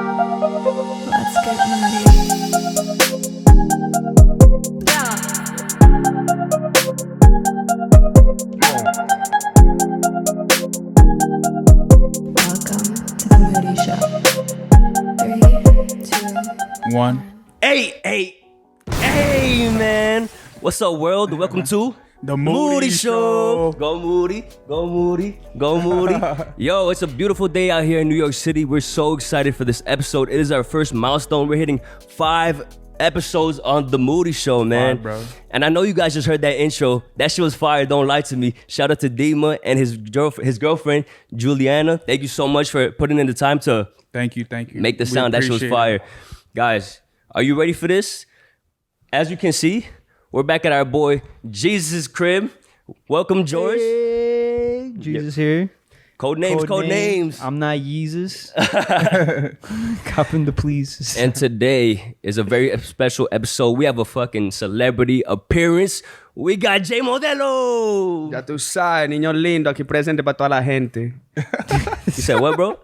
Let's get moody. Yeah. Welcome to the Moody Show. 3, 2, 1. Hey, man. What's up, world? Welcome to The Moody Show. Go Moody, go Moody, go Moody. Yo, it's a beautiful day out here in New York City. We're so excited for this episode. It is our first milestone. We're hitting 5 episodes on The Moody Show, man. Fire, bro. And I know you guys just heard that intro. That shit was fire. Don't lie to me. Shout out to Dima and his girlfriend, Juliana. Thank you so much for putting in the time to Thank you. make the We sound. That shit was appreciate fire. it. Guys, are you ready for this? As you can see, we're back at our boy Jesus' crib. Welcome, George. Hey, Jesus here. Code names. I'm not Jesus. Copping the pleases. And today is a very special episode. We have a fucking celebrity appearance. We got J Modelo. Ya tú sabes, niño lindo, aquí presente para toda la gente. You said what, bro?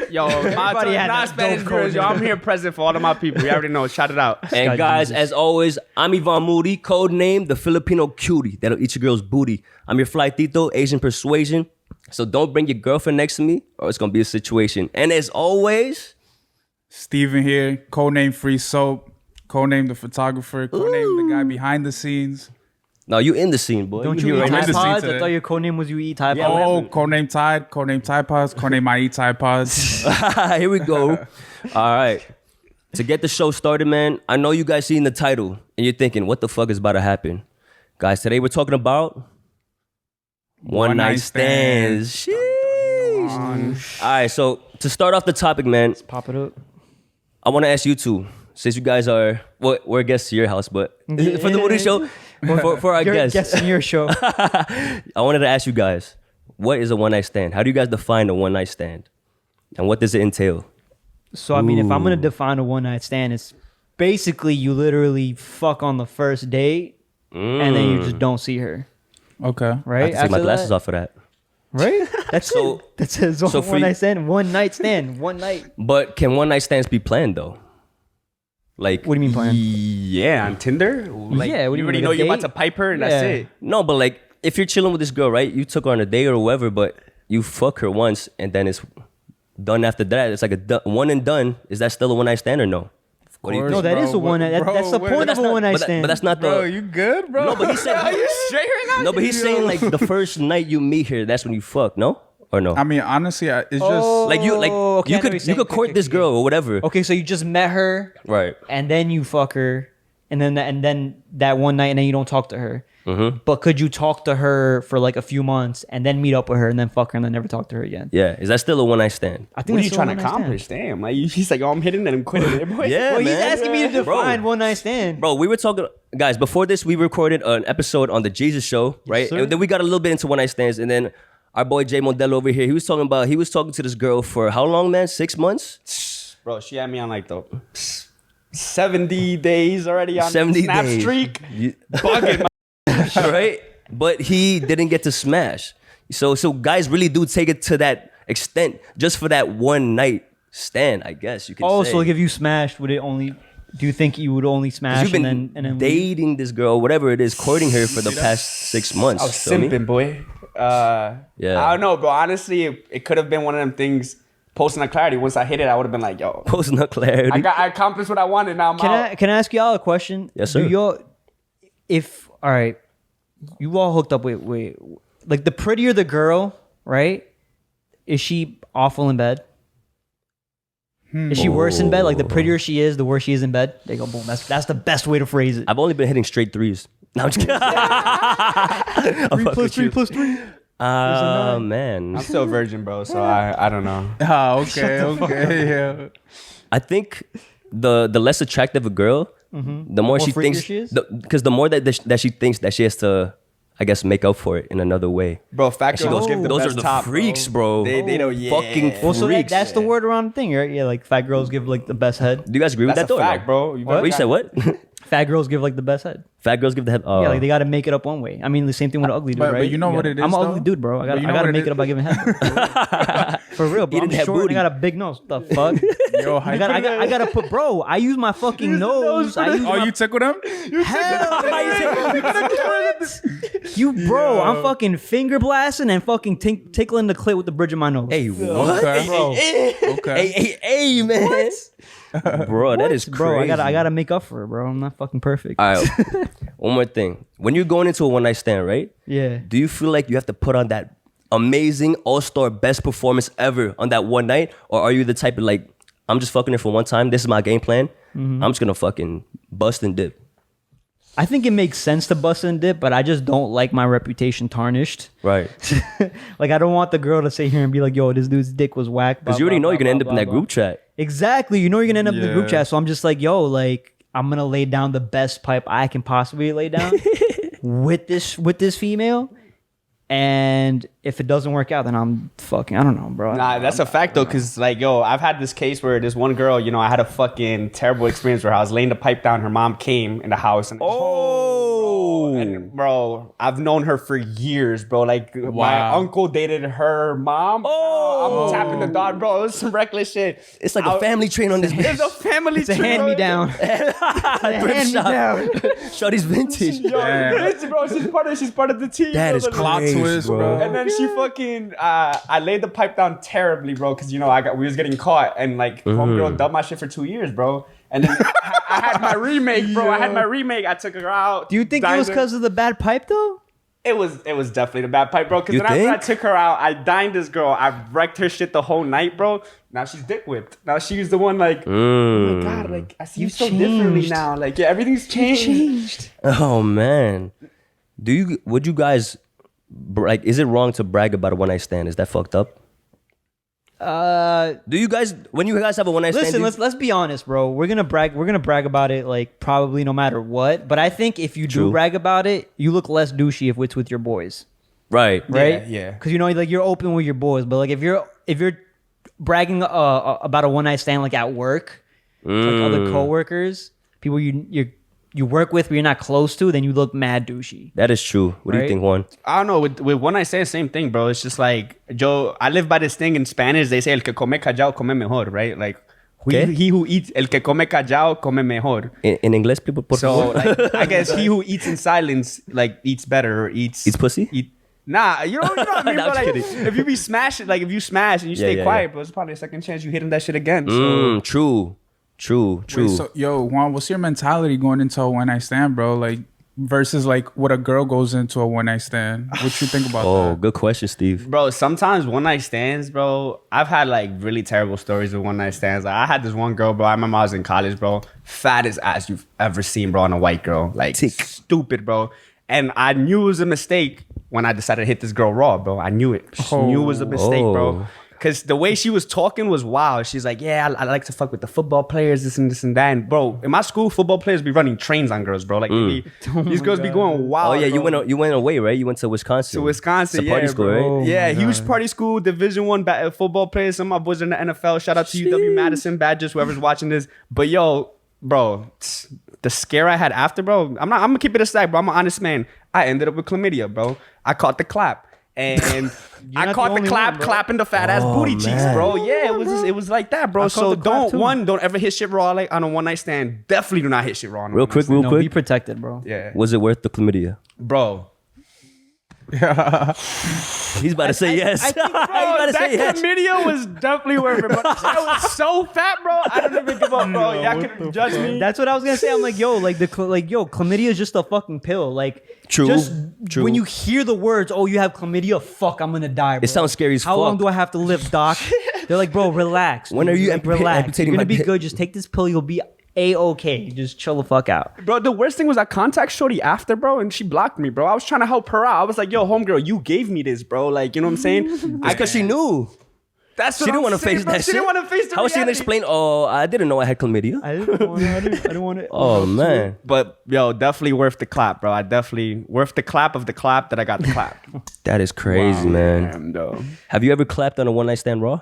Yo, Everybody had not that Spanish dope girls. Yo, code. I'm here present for all of my people. You already know. Shout it out. And got guys, Jesus. as always, I'm Yvan Moody, code name the Filipino cutie that'll eat your girl's booty. I'm your flightito, Asian persuasion. So don't bring your girlfriend next to me or it's gonna be a situation. And as always, Steven here, codename Free Soap, codename the photographer, codename the guy behind the scenes. no, you in the scene, boy. Don't here you eat right I'm in Tide the scene Pods? I today. thought your codename was you eat Tide Yeah, Pods. Oh, codename Tide Pods, codename I eat Tide Pods. now. Here we go. All right. To get the show started, man, I know you guys seen the title and you're thinking, what the fuck is about to happen? Guys, today we're talking about one night stands. Sheesh. All right, so to start off the topic, man, Pop it up. I want to ask you two, since you guys are, well, we're guests to your house, but for the Moody Show, for our You're guests, guessing your show. I wanted to ask you guys, what is a one night stand? How do you guys define a one night stand? And what does it entail? So, I mean, if I'm going to define a one night stand, it's basically you literally fuck on the first date and then you just don't see her. Okay. I have Right? to take my After glasses that, off for that. Right? That's So- it. That says so for one you- night stand. One night stand. One night. But can one night stands be planned though? Like, What do you mean planned? Yeah, on Tinder? Like, Yeah, what do you you already mean, know like a you're about date? to pipe her and Yeah. that's it. no, but like, if you're chilling with this girl, right? You took her on a date or whatever, but you fuck her once and then it's done after that. It's like a one and done. Is that still a one night stand or no? What do you course. think? No, that Bro, is a one. bro, That's the wait. point But of a one night but, stand. but that's not the. Bro, you good, bro? No, but he said. Are you straight right now? No, but he's saying like the first night you meet her, that's when you fuck, no? Or no? I mean, honestly, it's just... like you okay, I know what you you're could saying. court this girl or whatever. Okay, so you just met her, Right. and then you fuck her, and then that one night, and then you don't talk to her. Mm-hmm. But could you talk to her for like a few months, and then meet up with her, and then fuck her, and then never talk to her again? Yeah. Is that still a one night stand? I think What are that's you still trying a to one-night stand. accomplish? Damn. Like, he's like, oh, I'm hitting and I'm quitting it, boy. Yeah, Well, he's man. asking me to define Bro. one night stand. Bro, we were talking, guys, before this, we recorded an episode on the Jesus Show, right? sir. And then we got a little bit into one night stands. And then our boy J Modelo over here, he was talking to this girl for how long, man? 6 months? Bro, she had me on like the 70 days already on 70 Snap days. streak. You- Bugging. right? But he didn't get to smash. So guys really do take it to that extent just for that one night stand, I guess you can Oh, say. so like if you smashed, would it only? Do you think you would only 'Cause smash you've been and then leave? dating this girl, whatever it is, courting her for the past 6 months. I was feel me? simping, boy. Yeah. I don't know, bro. Honestly, it could have been one of them things. Posting a clarity. Once I hit it, I would have been like, yo, Post no clarity. I accomplished what I wanted. Now I'm out. Can I ask y'all a question? Yes, sir. Do y'all, if all right, you all hooked up with like the prettier the girl, right? Is she awful in bed? Is she worse in bed? Like the prettier she is, the worse she is in bed. There you go, boom. That's the best way to phrase it. I've only been hitting straight threes. No, I'm just kidding. I'm fucking with you. 3. Man. I'm still a virgin, bro. So I don't know. Oh, okay, yeah. I think the less attractive a girl, the more she freakier thinks, she is? because the more that she thinks that she has to, I guess, make up for it in another way. Bro, fat And she girls goes, give the those best are the top, freaks, bro. They don't, yeah. Fucking Well, so freaks. that's the word around the thing, right? Yeah, like fat girls give like the best head. Do you guys agree with That's that a though? or fact, no? bro. What? You said what? Fat girls give like the best head. Fat girls give the head. Oh. Yeah, like they got to make it up one way. I mean, the same thing with an ugly dude, but right? you know what it is, I'm an though? ugly dude, bro. I But you know got to what make it it up by giving head. For real, bro. He I'm didn't have short and booty. I got a big nose. What the fuck? Yo, I got to put, bro. I use my fucking nose. I use Oh, my you tickled him? You, bro, I'm fucking finger blasting and fucking tickling the clit with the bridge of my nose. Hey, what? Okay. bro, Okay. Hey, man. Bro, that is crazy. bro, I gotta make up for it, bro. I'm not fucking perfect. All right. One more thing. When you're going into a one night stand, right? Yeah. Do you feel like you have to put on that amazing all-star best performance ever on that one night? Or are you the type of like, I'm just fucking her for one time. This is my game plan. I'm just gonna fucking bust and dip. I think it makes sense to bust and dip, but I just don't like my reputation tarnished. Right. Like, I don't want the girl to sit here and be like, yo, this dude's dick was whack. Because you already know you're gonna end up in that group chat. Exactly. You know you're gonna end up in the group Yeah. chat. So I'm just like, yo, like, I'm gonna lay down the best pipe I can possibly lay down with this female. And if it doesn't work out, then I'm fucking, I don't know, bro. Nah, that's a fact though, cause like, yo, I've had this case where this one girl, you know, I had a fucking terrible experience where I was laying the pipe down. Her mom came in the house, and and bro, I've known her for years, bro. Like my Wow. uncle dated her mom. I'm tapping the dog, bro. It was some reckless shit. It's like a family train on this It's bitch. a family. It's a hand me down. Hand down. Shorty's vintage. Yo, Damn. it's, bro, she's part of the team. That bro. is The- Plot crazy, twist, bro. And then she fucking, I laid the pipe down terribly, bro, because you know we was getting caught, and like homegirl dubbed my shit for 2 years, bro. And then I had my remake, bro. I had my remake. I took her out. Do you think it was because of the bad pipe though? It was definitely the bad pipe, bro. Because You then after I think? took her out, I dined this girl. I wrecked her shit the whole night, bro. Now she's dick whipped. Now she's the one like, oh my god, like I see you so differently changed. now. Like yeah, everything's changed. Oh man. Would you guys like, is it wrong to brag about a one night stand? Is that fucked up? Do you guys, when you guys have a one night stand? Listen, let's be honest, bro. We're gonna brag about it, like probably no matter what. But I think if you True. do brag about it, you look less douchey if it's with your boys, Right. right? Yeah. Because you know, like you're open with your boys. But like if you're bragging about a one night stand, like at work, like other coworkers, people you work with, but you're not close to, then you look mad douchey. That is true. What do you Right? think, Juan? I don't know. With one night stand, same thing, bro. It's just like Joe. I live by this thing in Spanish. They say el que come callado come mejor, right? Like ¿Qué? he who eats el que come callado come mejor. In English, people put So like, I guess he who eats in silence like eats better or eats pussy? Nah, you know what I mean? No, bro? I'm Like, kidding. if you be smashing, like if you smash and you stay yeah, quiet, yeah. bro, it's probably a second chance you hitting that shit again. So True. Wait, so, yo, Juan, what's your mentality going into a one night stand, bro? Like, versus like what a girl goes into a one night stand. What you think about Oh, that? good question, Steve. bro, sometimes one night stands, bro. I've had like really terrible stories with one night stands. Like, I had this one girl, bro. I remember I was in college, bro. Fattest ass you've ever seen, bro, on a white girl. Like, Tick. stupid, bro. And I knew it was a mistake when I decided to hit this girl raw, bro. I knew it. Just knew it was a mistake, bro. Oh. Because the way she was talking was wild. She's like, yeah, I like to fuck with the football players, this and that. And bro, in my school, football players be running trains on girls, bro. Like, these girls be going wild. Oh yeah, bro. you went away, right? You went to Wisconsin. To Wisconsin, It's a party yeah, school, bro. right? Yeah, huge party school, Division I football players. Some of my boys are in the NFL. Shout out to UW Madison Badgers, whoever's watching this. But yo, bro, the scare I had after, bro. I'm gonna keep it a stack, bro. I'm an honest man. I ended up with chlamydia, bro. I caught the clap. And I not caught the the only clap, one, bro. clapping the fat ass booty cheeks, man. bro. Yeah, it was like that, bro. caught So the clap, too. don't ever hit shit raw like on a one night stand. Definitely do not hit shit raw on a Real one-night quick, stand. real No, be quick. protected, bro. Yeah, Was it worth the chlamydia? bro. He's about to say yes. I think, bro, He's about to that say yes. chlamydia was definitely worth it, but I was so fat, bro. I don't even give up, bro. Y'all can judge me. That's what I was gonna say. I'm like, yo, like chlamydia is just a fucking pill. Like, True, Just true. when you hear the words, "Oh, you have chlamydia," fuck, I'm gonna die. Bro. It sounds scary as How long fuck. do I have to live, doc? They're like, bro, relax. When dude. are you Like, amputa- relax? amputating You're gonna my be dick? good. Just take this pill. You'll be a-okay. Just chill the fuck out. Bro, the worst thing was I contact Shorty after, bro, and she blocked me, bro. I was trying to help her out. I was like, yo, homegirl, you gave me this, bro. Like, you know what I'm saying? Because she knew. That's She what didn't I'm want to saying, face bro. that She shit. didn't want to face the How was she gonna reality. explain? Oh, I didn't know I had chlamydia. I didn't want it. Oh man, But, yo, definitely worth the clap, bro. I definitely worth the clap of the clap that I got the clap. that is crazy, man. Damn, though. Have you ever clapped on a one night stand raw?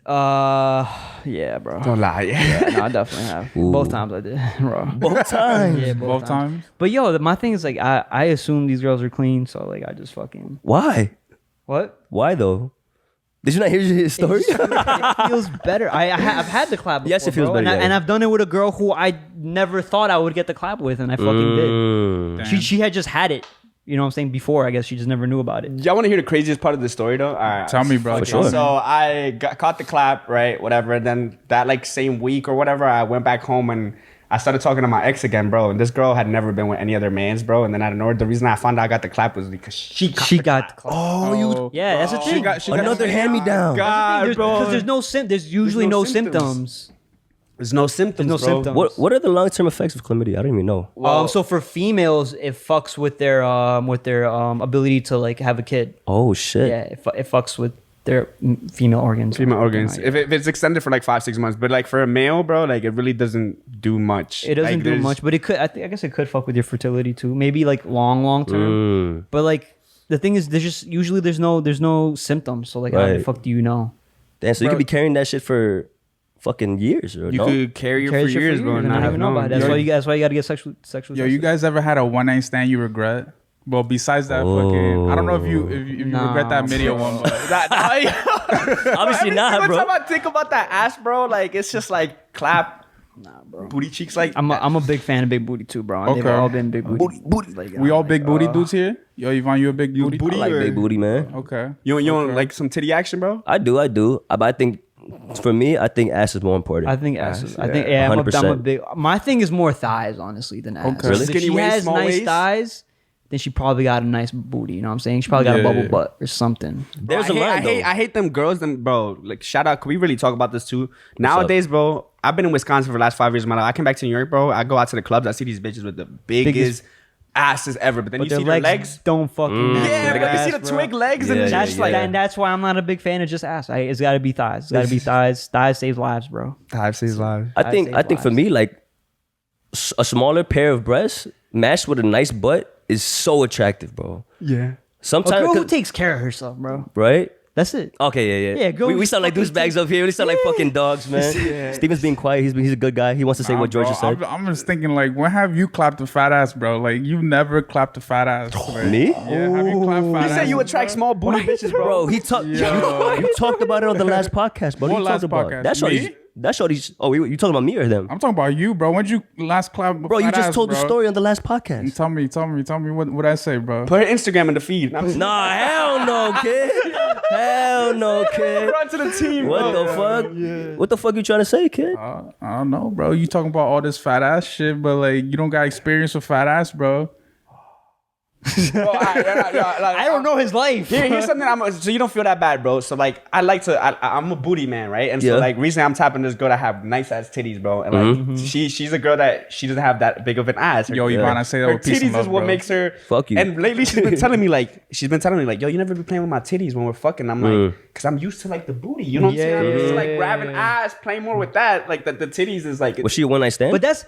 Yeah, bro. Don't lie. Yeah, no, I definitely have. Ooh. Both times I did, bro. Both times. Yeah, Both times. But yo, my thing is like I assume these girls are clean, so like I just fucking Why? what? Why though? Did you not hear his story? It feels better. I've had the clap before, Yes, it feels bro, better, yeah. and I've done it with a girl who I never thought I would get the clap with, and I fucking did. Damn. She had just had it. You know what I'm saying? Before, I guess she just never knew about it. Y'all want to hear the craziest part of the story though? All right. Tell me, bro. For sure. So I caught the clap, right? Whatever. And then that like same week or whatever, I went back home and I started talking to my ex again, bro. And this girl had never been with any other mans, bro. And then out of nowhere, the reason I found out I got the clap was because she got the got the clap. Oh, Yeah, that's the thing. She got Another hand me down. God, Because bro. there's no there's usually no no symptoms. symptoms. There's no symptoms, There's no bro. symptoms. What are the long term effects of chlamydia? I don't even know. So for females, it fucks with their ability to like have a kid. Oh shit. Yeah, it fucks with their female organs. Female organs. Yeah. If it's extended for like 5-6 months, but like for a male, bro, like it really doesn't do much. It doesn't Like, do there's- much, but it could. I guess it could fuck with your fertility too. Maybe like long term. But like the thing is, there's no symptoms. So like, how the Right. fuck do you know? Damn, so you Bro. could be carrying that shit for fucking years, or You no? could carry it for Carry shit years, bro, and and not even have know about it. known. That's why you got to get sexual. Yo, you guys ever had a one night stand you regret? Well, besides that, fucking, I don't know if you regret that video one, but Obviously not, Every bro. time I think about that ass, bro, like it's just like clap, bro. booty cheeks, like I'm a big fan of big booty too, bro. They've Okay. all been big booty. Like, we I'm all like, big booty dudes here. Yo, Yvan, you a big booty? booty? I like big booty, man. Okay. you don't like some titty action, bro. I do. But I think for me, I think ass is more important. I think ass. I think I'm a 100%. big. My thing is more thighs, honestly, than ass. Okay. Really? If Skinny she waist, has small nice waist? thighs, then she probably got a nice booty. You know what I'm saying? She probably got a bubble Yeah. butt or something. There's a I line though. hate them girls, bro. Like shout out. Can we really talk about this too? Nowadays, bro. I've been in Wisconsin for the last 5 years of my life. I came back to New York, bro. I go out to the clubs. I see these bitches with the biggest asses ever. But then But you their see their legs. don't fucking. match Yeah, their bro. You ass, see the bro. twig legs Yeah, and yeah, That's like, yeah. and that's why I'm not a big fan of just ass. It's got to be thighs. It's got to be thighs. Thighs saves lives, bro. I've seen live. I think for lives. me, like a smaller pair of breasts matched with a nice butt is so attractive, bro. Yeah. A Sometimes, girl who takes care of herself, bro. right? That's it. Okay, yeah. Yeah, go We sound like fucking douchebags up here. We sound like fucking dogs, man. Steven's being quiet. He's a good guy. He wants to say what George Bro, just said. I'm just thinking, like, when have you clapped a fat ass, bro? Like, you never clapped a fat ass. Like, Me? Yeah, have you clapped fat You ass? said you attract small booty bitches, bro. Bro, he talked. Yo. You talked about it on the last podcast, bro. What You last talked about podcast? that shorty's. Me? That shorty's. Oh, you talking about me or them? I'm talking about you, bro. When'd you last clap? Bro, you just told the story on the last podcast. Tell me what I say, bro. Put her Instagram in the feed. Nah, hell no, kid. Hell no, kid. Run to the team. What bro. the fuck? What the fuck you trying to say, kid? I don't know, bro. You talking about all this fat ass shit, but like you don't got experience with fat ass, bro. Bro, I don't know his life. Here's something so you don't feel that bad, bro. So like I'm a booty man, right? And so Yeah. like recently I'm tapping this girl that have nice ass titties, bro. And like she's a girl that she doesn't have that big of an ass. Her, Yo, Yvan, I say that her with peace and titties love, is what bro. makes her Fuck you. And lately she's been telling me like, yo, you never be playing with my titties when we're fucking. I'm like, cause I'm used to like the booty. You know what I'm saying? I'm used to like grabbing ass, playing more with that. Like the titties is like Was she a one night stand? But that's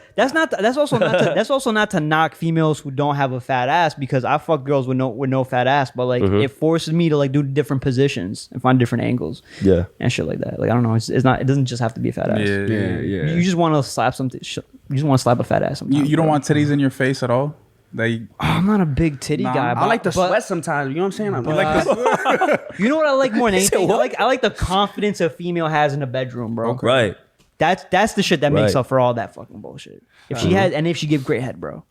also not to knock females who don't have a fat ass, because I fuck girls with no fat ass, but like it forces me to like do different positions and find different angles. Yeah. And shit like that. Like I don't know, it's not, it doesn't just have to be a fat ass. Yeah. You just want to slap something. You just want to slap a fat ass. Sometimes, You don't bro. want titties in your face at all. Like I'm not a big titty Nah, guy. I But, I like the but- sweat sometimes. You know what I'm saying? I'm like the You know what I like more than said anything? what? I like the confidence a female has in the bedroom, bro. Okay. Right. That's the shit that makes Right. up for all that fucking bullshit. If she had, and if she give great head, bro.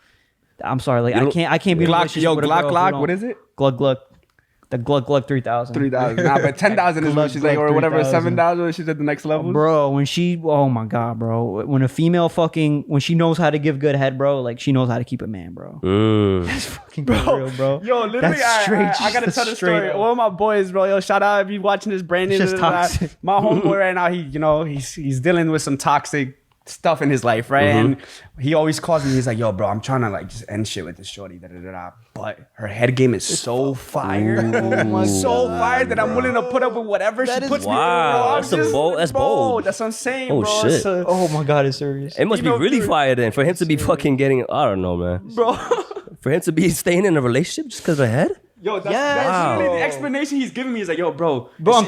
I'm sorry, like You I can't be in a Glock, relationship yo, with a Glock, girl who Glock. don't- What is it? Glug Glug. The Glug 3000. 3,000. Nah, but 10,000 is what she's like, or whatever. 7,000. She's at the next level. Bro, oh my god, bro. When a female when she knows how to give good head, bro, like she knows how to keep a man, bro. That's fucking real, bro. Yo, literally, That's straight, I gotta just tell the straight story. up. One of my boys, bro. Yo, shout out if you watching this, Brandon. It's just toxic. My homeboy right now, he's dealing with some toxic stuff in his life, right? And he always calls me. He's like, "Yo, bro, I'm trying to like just end shit with this shorty, but her head game is so fire, so fire that I'm willing to put up with whatever she puts me through. Wow, Bro. that's bold. That's bold. That's what I'm saying, Oh, bro. shit. It's a- Oh my god, it's serious. It must be really fire then for him to be fucking getting. I don't know, man. bro. For him to be staying in a relationship just because of head. Yo, that's Yes, literally bro. the explanation he's giving me. Is like, yo, bro. Bro,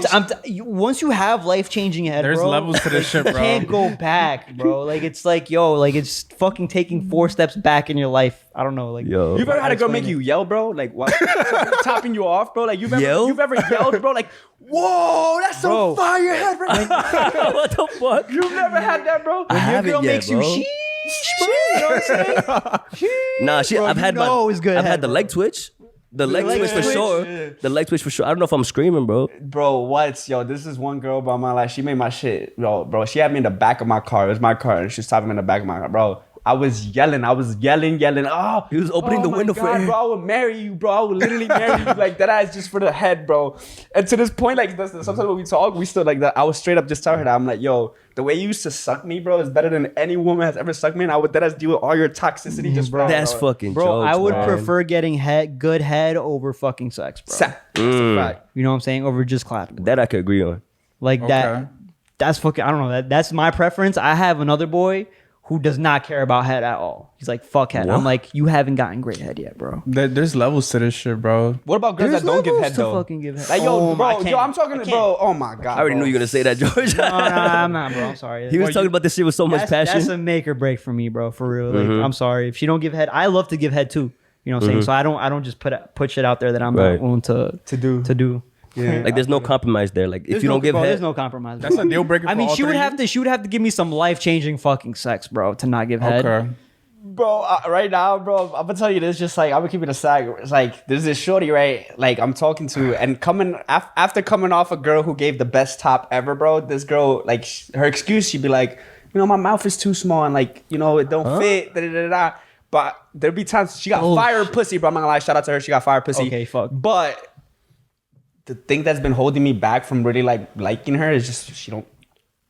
once you have life changing head, There's bro, levels to this shit, you bro. can't go back, bro. Like it's like, yo, like it's fucking taking 4 steps back in your life. I don't know, like Yo. You've ever had a girl Explain make it. you yell, bro? Like what? Topping you off, bro? Like Yell? you've ever yelled, bro? Like, whoa, that's some Bro. fire head right now. What the fuck? You've never had that, bro? I your haven't girl yet, makes bro. you sheesh, bro. You know what I'm saying? Nah, Bro, I've you had know it's good I've head, had the bro. leg twitch. The leg leg twitch for twitch? sure. The leg twitch for sure. I don't know if I'm screaming, bro. Bro, what? Yo, this is one girl, bro. My life, she made my shit. Bro, she had me in the back of my car. It was my car, and she was stopping me in the back of my car, bro. I was yelling. Oh, He was opening the my window for God, air. bro. I would marry you, bro. I would literally marry you like that. Ass just for the head, bro. And to this point, like sometimes when we talk, we still like that. I was straight up just telling her that I'm like, yo, the way you used to suck me, bro, is better than any woman has ever sucked me. And I would that ass deal with all your toxicity, just bro. That's fucking Bro, jokes, I would man. prefer getting good head over fucking sex, bro. That's a fact. You know what I'm saying? Over just clapping. That I could agree on. Like Okay. that. That's fucking. I don't know. That's my preference. I have another boy who does not care about head at all. He's like, fuck head. What? I'm like, you haven't gotten great head yet, bro. There's levels to this shit, bro. What about girls There's that don't give levels head to though? fucking give head. Like, yo, Oh, I bro, can't. yo, I'm talking I to can't. bro. Oh my god. I already bro. knew you were gonna say that, George. No, I'm not, bro. I'm sorry. He was talking about this shit with so much That's passion. a make or break for me, bro. For real. Like, Mm-hmm. I'm sorry if she don't give head. I love to give head too. You know what I'm saying? So I don't just put shit out there that I'm Right. not willing to do. Yeah. Like there's no compromise there. Like if There's you no, don't give bro, head, there's no compromise. That's bro. a deal breaker. I for mean, all she would three? have to give me some life changing fucking sex, bro, to not give head. Okay. Bro, right now, bro, I'm gonna tell you this. Just like I'm gonna keep it a sag. It's like there's this shorty, right? Like I'm talking to, and coming after coming off a girl who gave the best top ever, bro. This girl, like her excuse, she'd be like, you know, my mouth is too small, and like, you know, it don't fit. Da, da, da, da. But there'd be times she got fire pussy, bro. I'm not gonna lie. Shout out to her. She got fire pussy. Okay, fuck. But the thing that's been holding me back from really like liking her is just she don't.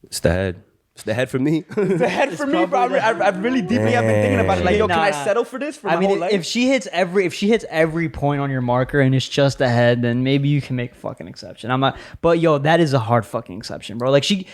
it's the head. It's the head for me. The head for me, bro. I really deeply have been thinking about it. Like, yo, can I Nah. settle for this for my I mean, whole life? if she hits every point on your marker and it's just a head, then maybe you can make a fucking exception. I'm not, but yo, that is a hard fucking exception, bro. Like she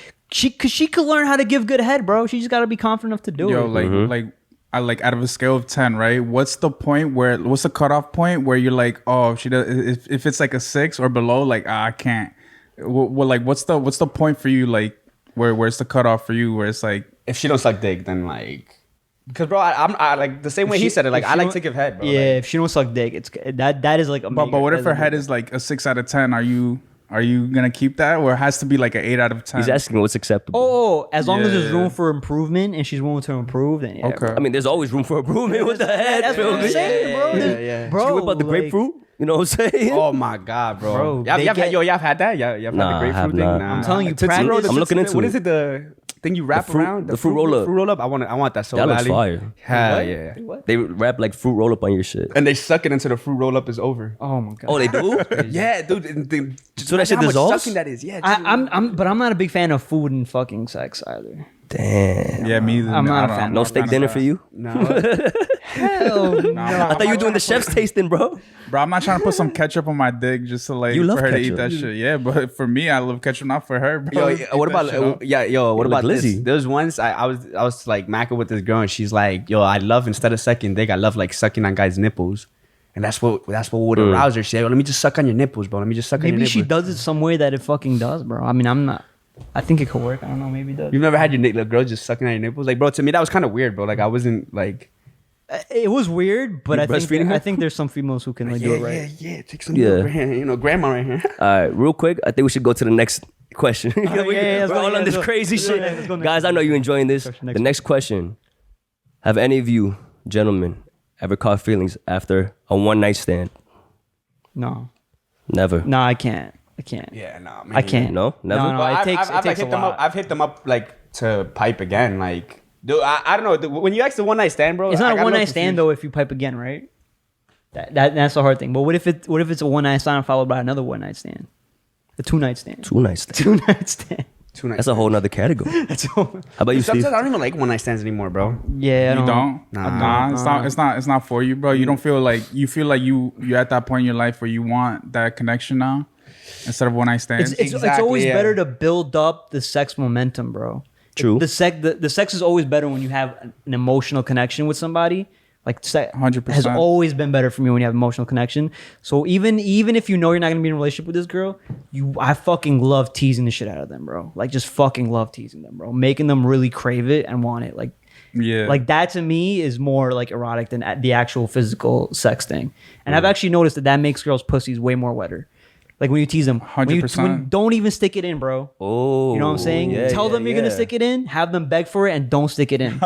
could learn how to give good head, bro. She just got to be confident enough to do Yo, it. like I like out of a scale of 10, right? What's the cutoff point where you're like, oh, if she does, if it's like a 6 or below, like I can't. Well, like what's the point for you? Like where's the cutoff for you? Where it's like, if she don't suck dick, then like, because bro, I like the same way he said it. Like, If I she like don't- to give head, bro. Yeah, Like, if she don't suck dick, it's that is like a. but what if her head is? is like a 6 out of 10? Are you gonna keep that, or it has to be like an 8 out of 10? He's asking what's acceptable. Oh, as long as there's Yeah. room for improvement and she's willing to improve, then yeah. Okay. bro. I mean, there's always room for improvement with the head. That's feel what I'm me? saying, bro. Yeah, There's- yeah. Bro, You whip out the like- grapefruit. You know what I'm saying? oh my god, bro. Bro, y'all they have get- y'all had that? Y'all have Nah, had the I have grapefruit thing? not. Nah. I'm telling you, Tootsie practice. Roll, the I'm looking Tootsie- into what it. is it? The thing you wrap fruit- around? the fruit roll-up. Fruit roll up. I want that so That looks badly. fire. Hell yeah. What? They wrap like fruit roll up on your shit. And they suck it until the fruit roll up is over. Oh my god. Oh, they do? Yeah, dude. So that shit how much dissolves? sucking that is. Yeah. But I'm not a big fan of food and fucking sex either. Damn. Yeah, me either. I'm not a I don't- fan. I'm No not a steak fan of dinner that. for you? No. Hell no. I thought you were doing the chef's tasting, bro. Bro, I'm not trying to put some ketchup on my dick just to like You love for her to eat ketchup. that shit. Yeah, but for me, I love ketchup, not for her, bro. Yo, Eat what that shit about up. what You about look this? Lizzie. There was once I was like macking with this girl and she's like, yo, I love instead of sucking dick, I love like sucking on guys' nipples. And that's what would arouse her. She said, yo, let me just suck on your nipples, bro. Let me just suck on your Maybe nipples. she does it some way that it fucking does, bro. I mean, I'm not. I think it could work. I don't know. Maybe it does. You've never had your little girl just sucking on your nipples? Like, bro, to me that was kind of weird, bro. Like I wasn't like It was weird, but You I breastfeeding her? think there's some females who can like do it right. yeah. Take some Yeah. right here. You know, grandma right here. All right, real quick, I think we should go to the next question. yeah, let's We're go, all yeah, on this let's go. crazy Let's go, shit. yeah, let's go next Guys, I know you're enjoying this. Question, The next next question. Have any of you, gentlemen, ever caught feelings after a one-night stand? No, Never. no, I can't. I can't. Yeah, nah, man. I can't. No? Never? No, no. But It takes I've a hit them lot. up. I've hit them up like to pipe again. Like, dude, I don't know. When you ask the one night stand, bro, It's I not got a one little night stand confused. though. If you pipe again, right? That's the hard thing. But what if it's a one night stand followed by another one night stand, a 2-night stand, Two-night stand. 2-night stand. 2 nights. That's a whole nother category. That's all. How about you, Sometimes Steve? I don't even like one night stands anymore, bro. Yeah, I You don't? Nah. It's not for you, bro. You don't feel like you're at that point in your life where you want that connection now instead of one night stands. It's Exactly, always yeah. better to build up the sex momentum, bro. True. The sex is always better when you have an emotional connection with somebody Like 100%. has always been better for me when you have emotional connection. So even if you know you're not gonna be in a relationship with this girl, I fucking love teasing the shit out of them, bro. Like just fucking love teasing them, bro. Making them really crave it and want it. Like Yeah. like that to me is more like erotic than the actual physical sex thing. And I've actually noticed that makes girls' pussies way more wetter. Like when you tease them, 100%. don't even stick it in, bro. Oh, You know what I'm saying? yeah, Tell yeah, them you're gonna yeah. stick it in, have them beg for it, and don't stick it in.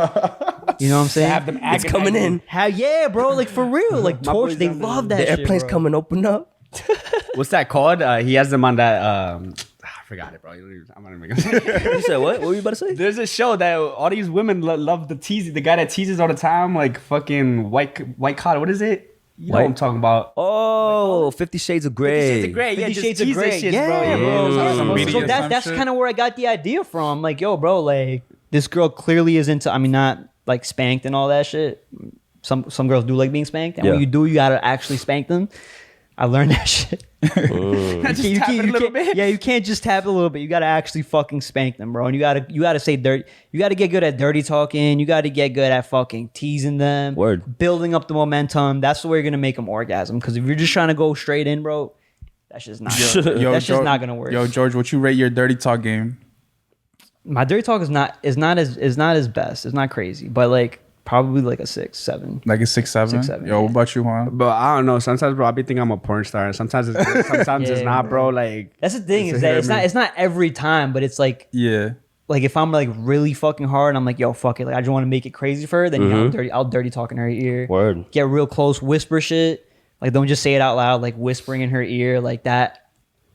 You know what I'm saying? Have them It's coming in. Yeah, bro. Like for real. Like torch. boys They on love The that shit, airplane's bro. coming, open up. What's that called? He has them on that. I forgot it, bro. I'm not even gonna You said what? What were you about to say? There's a show that all these women love the tease. The guy that teases all the time, like fucking white collar. What is it? You know what I'm talking about. Oh, 50 Shades of Grey. 50 Shades of Grey. Yeah, 50 just Shades of tease that Grey. shit, Yeah, bro. bro. Yeah, some So BDSM that's shit. kind of where I got the idea from. Like, yo, bro, like this girl clearly is into. I mean, not like spanked and all that shit. Some girls do like being spanked, and when Yeah. you do, you gotta actually spank them. I learned that shit. Just tap it a little bit. Yeah, you can't just tap it a little bit. You gotta actually fucking spank them, bro. And you gotta say dirty. You gotta get good at dirty talking. You gotta get good at fucking teasing them. Word. Building up the momentum. That's the way you're gonna make them orgasm. Because if you're just trying to go straight in, bro, that's just not. That's just not gonna work. Yo, George, what you rate your dirty talk game? My dirty talk is not as best. It's not crazy, but like probably like a 6, 7. Like a 6, 7? 6, 7, Yo, yeah. what about you, Juan? But I don't know. Sometimes, bro, I be thinking I'm a porn star. Sometimes it's good. Sometimes it's Yeah, not, bro. Like That's the thing It's is a hit that or it's not miss. it's not every time, but it's like Yeah. if I'm like really fucking hard and I'm like, yo, fuck it, like I just want to make it crazy for her, then I'll dirty talk in her ear. Word. Get real close, whisper shit. Like don't just say it out loud, like whispering in her ear, like that,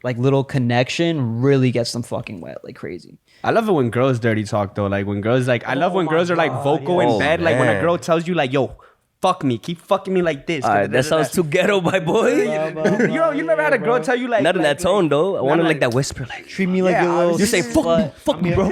like little connection really gets them fucking wet, like crazy. I love it when girls dirty talk though. Like when girls I love when my girls are like God, vocal yes. in bed. Oh, Like when a man. girl tells you like, yo, fuck me, keep fucking me like this. All right, that sounds too ghetto, my boy. You never had a girl tell you like Not in that tone, though. I want to not like that whisper, like. Treat me like Yeah, your little you say, slut. fuck me, bro.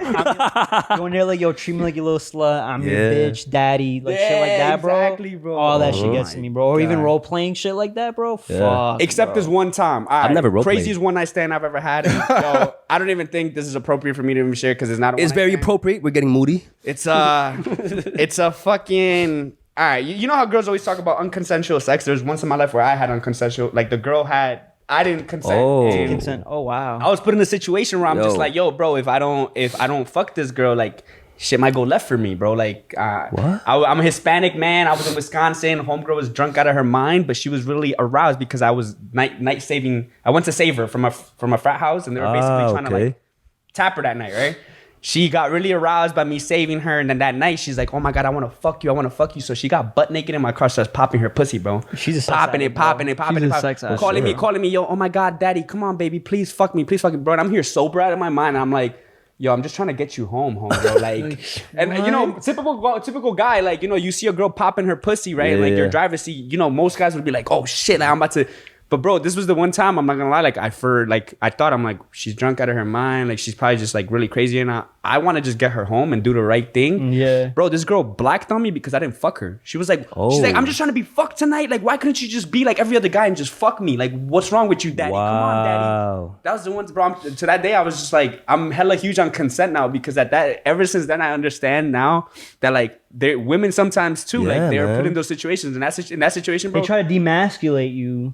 You in there like, yo, treat me like your little slut. I'm your Yeah. bitch, daddy, like shit like Yeah, that, bro. exactly, bro. All that shit Oh gets to my me, bro. Or even God. role playing shit like that, bro. Yeah. Fuck. Except bro. this one time. All right, never role played. craziest one night stand I've ever had. Yo, I don't even think this is appropriate for me to even share because it's not. A It's one-night very stand. appropriate. We're getting moody. It's a fucking. All right, you know how girls always talk about unconsensual sex. There's once in my life where I had unconsensual. Like the girl had, I didn't consent. Oh. and Consent. Oh wow. I was put in a situation where I'm just Yo. like, yo, bro, if I don't fuck this girl, like shit might go left for me, bro. Like, What? I'm a Hispanic man. I was in Wisconsin. Homegirl was drunk out of her mind, but she was really aroused because I was night saving. I went to save her from a frat house, and they were basically trying to okay. like tap her that night, right? She got really aroused by me saving her, and then that night she's like, "Oh my god, I want to fuck you." So she got butt naked in my car, starts popping her pussy, bro. She's a sex popping addict, it, popping bro. it, popping She's it, a popping sex addict. calling me, yo. Oh my god, daddy, come on, baby, please fuck me, bro. And I'm here sober out of my mind. And I'm like, yo, I'm just trying to get you home, bro. Like, and you know, typical guy, like, you know, you see a girl popping her pussy, right? Yeah, Like your yeah. driver's seat. You know, most guys would be like, oh shit, like, I'm about to. But bro, this was the one time, I'm not gonna lie, like I thought, I'm like, she's drunk out of her mind, like she's probably just like really crazy, and I want to just get her home and do the right thing. Yeah. Bro, this girl blacked on me because I didn't fuck her. She was like, she's like, I'm just trying to be fucked tonight. Like, why couldn't you just be like every other guy and just fuck me? Like, what's wrong with you, daddy? Come on, daddy. Wow. That was the one, bro. To that day, I was just like, I'm hella huge on consent now because ever since then, I understand now that like women sometimes too, Yeah, like they're man. put in those situations. In that situation, bro. They try to demasculate you.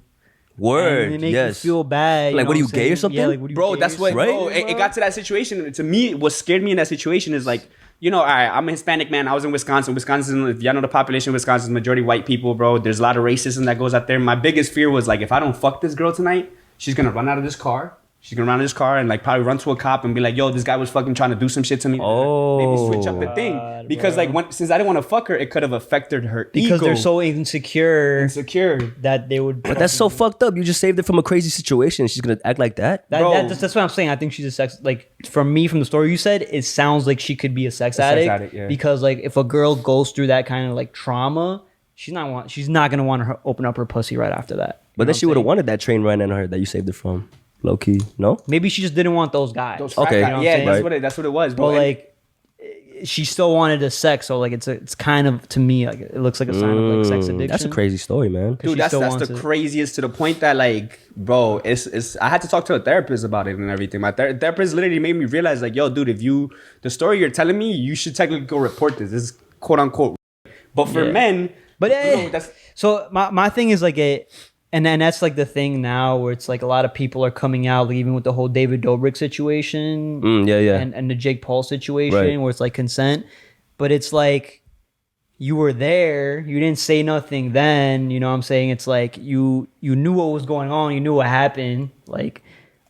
Word. And they make Yes. you feel bad. Like, know what are you, I'm gay or saying? something? Yeah, like, what are you, Bro, gay that's or what, something? bro, it got to that situation. To me, what scared me in that situation is like, you know, all right, I'm a Hispanic man. I was in Wisconsin. Wisconsin, if y'all know the population of Wisconsin is majority white people, bro. There's a lot of racism that goes out there. My biggest fear was like, if I don't fuck this girl tonight, she's going to run out of this car. She's going to run out of this car and like probably run to a cop and be like, yo, this guy was fucking trying to do some shit to me. Oh. Maybe switch up the thing. Because bro. like since I didn't want to fuck her, it could have affected her Because ego. they're so insecure insecure. that they would. But that's so fucked up. You just saved it from a crazy situation. She's gonna act like that. Bro. That's what I'm saying. I think she's a sex. Like from the story you said, it sounds like she could be a sex addict. Yeah. Because like if a girl goes through that kind of like trauma, she's not gonna want to open up her pussy right after that. But then she would have wanted that train ran into her that you saved it from. Low key, no? Maybe she just didn't want those guys. Those Okay. frat guys. You know what Yeah, I'm saying? that's what it was, bro. but And- like she still wanted a sex, so like it's kind of, to me, like it looks like a sign of like sex addiction. That's a crazy story, man. Dude, she that's still the wants it. craziest to the point that like, bro, it's I had to talk to a therapist about it and everything. My therapist literally made me realize like, yo, dude, the story you're telling me, you should technically go report this. This is quote unquote. But for Yeah. men, But that's so my thing is like and then that's like the thing now where it's like a lot of people are coming out, like even with the whole David Dobrik situation, and the Jake Paul situation, where it's like consent, but it's like you were there, you didn't say nothing then, you know what I'm saying? It's like you knew what was going on, you knew what happened. Like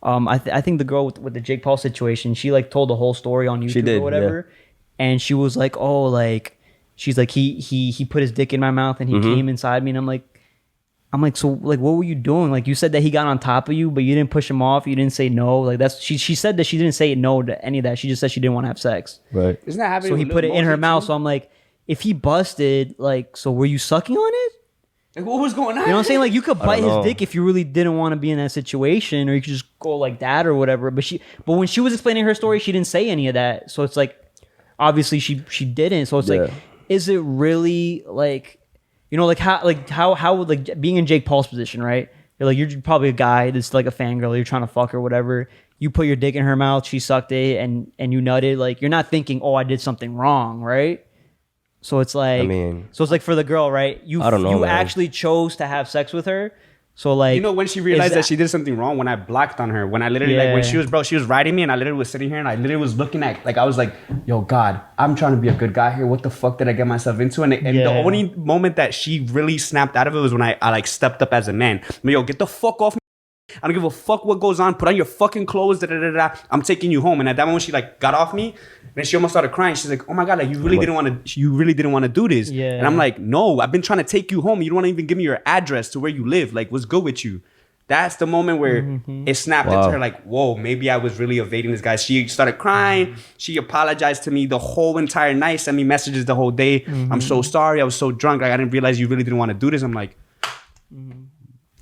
I think the girl with the Jake Paul situation, she like told the whole story on YouTube or whatever, and she was like, oh, like she's like he put his dick in my mouth and he came inside me, and I'm like, so like what were you doing? Like you said that he got on top of you, but you didn't push him off, you didn't say no. Like that's she said that she didn't say no to any of that. She just said she didn't want to have sex. Right. Isn't that happening? So he put it in her mouth. So I'm like, if he busted, like, so were you sucking on it? Like, what was going on? You know what I'm saying? Like, you could bite his dick if you really didn't want to be in that situation, or you could just go like that or whatever. But when she was explaining her story, she didn't say any of that. So it's like, obviously she didn't. So it's like, is it really like, you know, like how would like being in Jake Paul's position, right? You're probably a guy that's like a fangirl, you're trying to fuck her, whatever. You put your dick in her mouth, she sucked it, and you nutted. Like, you're not thinking, oh, I did something wrong, right? So it's like, so it's like for the girl, right? I don't know, you actually chose to have sex with her. So like, you know, when she realized that she did something wrong, when I blocked on her, when I literally like when she was riding me, and I literally was sitting here and I literally was looking at, like, I was like, yo, God, I'm trying to be a good guy here. What the fuck did I get myself into? And the only moment that she really snapped out of it was when I like stepped up as a man. Yo, get the fuck off me. I don't give a fuck what goes on. Put on your fucking clothes. I'm taking you home. And at that moment, she like got off me, and then she almost started crying. She's like, "Oh my God, like you really didn't want to do this." Yeah. And I'm like, "No, I've been trying to take you home. You don't want to even give me your address to where you live. Like, what's good with you?" That's the moment where it snapped into her. Like, whoa, maybe I was really evading this guy. She started crying. She apologized to me the whole entire night. Sent me messages the whole day. I'm so sorry. I was so drunk. Like, I didn't realize you really didn't want to do this. I'm like.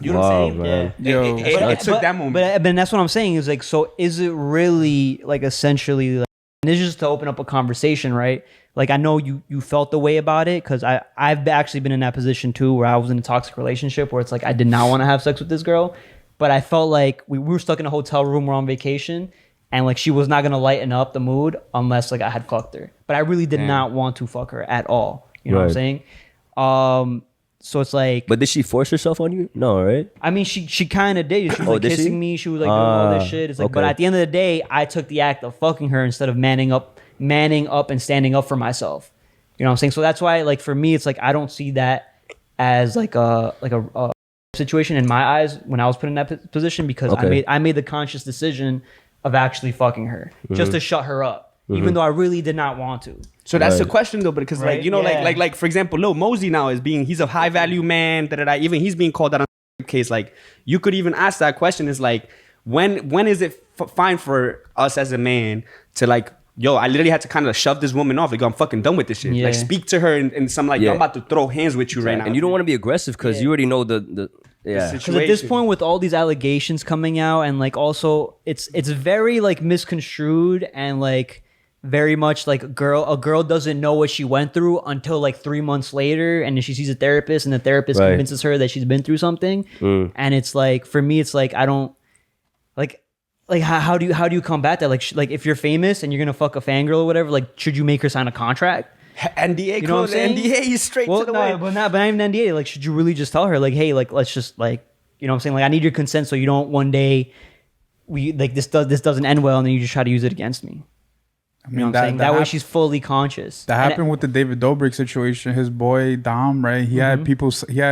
You know what I'm saying? Man. Yo, it took that moment. But that's what I'm saying is like, so is it really like essentially like, and this is just to open up a conversation, right? Like, I know you felt the way about it because I've actually been in that position too, where I was in a toxic relationship where it's like I did not want to have sex with this girl, but I felt like we were stuck in a hotel room, we're on vacation, and like she was not gonna lighten up the mood unless like I had fucked her. But I really did not want to fuck her at all. You know what I'm saying? So it's like, but did she force herself on you? No, right? I mean, she kind of did. She was like kissing me. She was like doing all this shit. It's like, but at the end of the day, I took the act of fucking her instead of manning up and standing up for myself. You know what I'm saying? So that's why, like, for me, it's like I don't see that as like a situation in my eyes when I was put in that position, because I made the conscious decision of actually fucking her just to shut her up, even though I really did not want to. So that's the question though, because like, you know, like for example, Lil Mosey now he's a high value man, even he's being called out on the case. Like, you could even ask that question is like, when is it fine for us as a man to like, yo, I literally had to kind of shove this woman off. Like, I'm fucking done with this shit. Like, speak to her and some like, I'm about to throw hands with you right now. And you don't want to be aggressive because you already know the because at this point, with all these allegations coming out, and like also it's very like misconstrued, and like very much like a girl doesn't know what she went through until like 3 months later, and then she sees a therapist, and the therapist convinces her that she's been through something. And it's like, for me, it's like I don't like how do you combat that? Like if you're famous and you're gonna fuck a fangirl or whatever, like, should you make her sign a contract? NDA, you know what I'm saying? NDA is straight to the way. But not even NDA. Like, should you really just tell her like, hey, like, let's just like, you know what I'm saying? Like, I need your consent so you don't one day this doesn't end well, and then you just try to use it against me. I mean, you know what I'm saying? That way she's fully conscious. That happened with the David Dobrik situation. His boy Dom, right? He had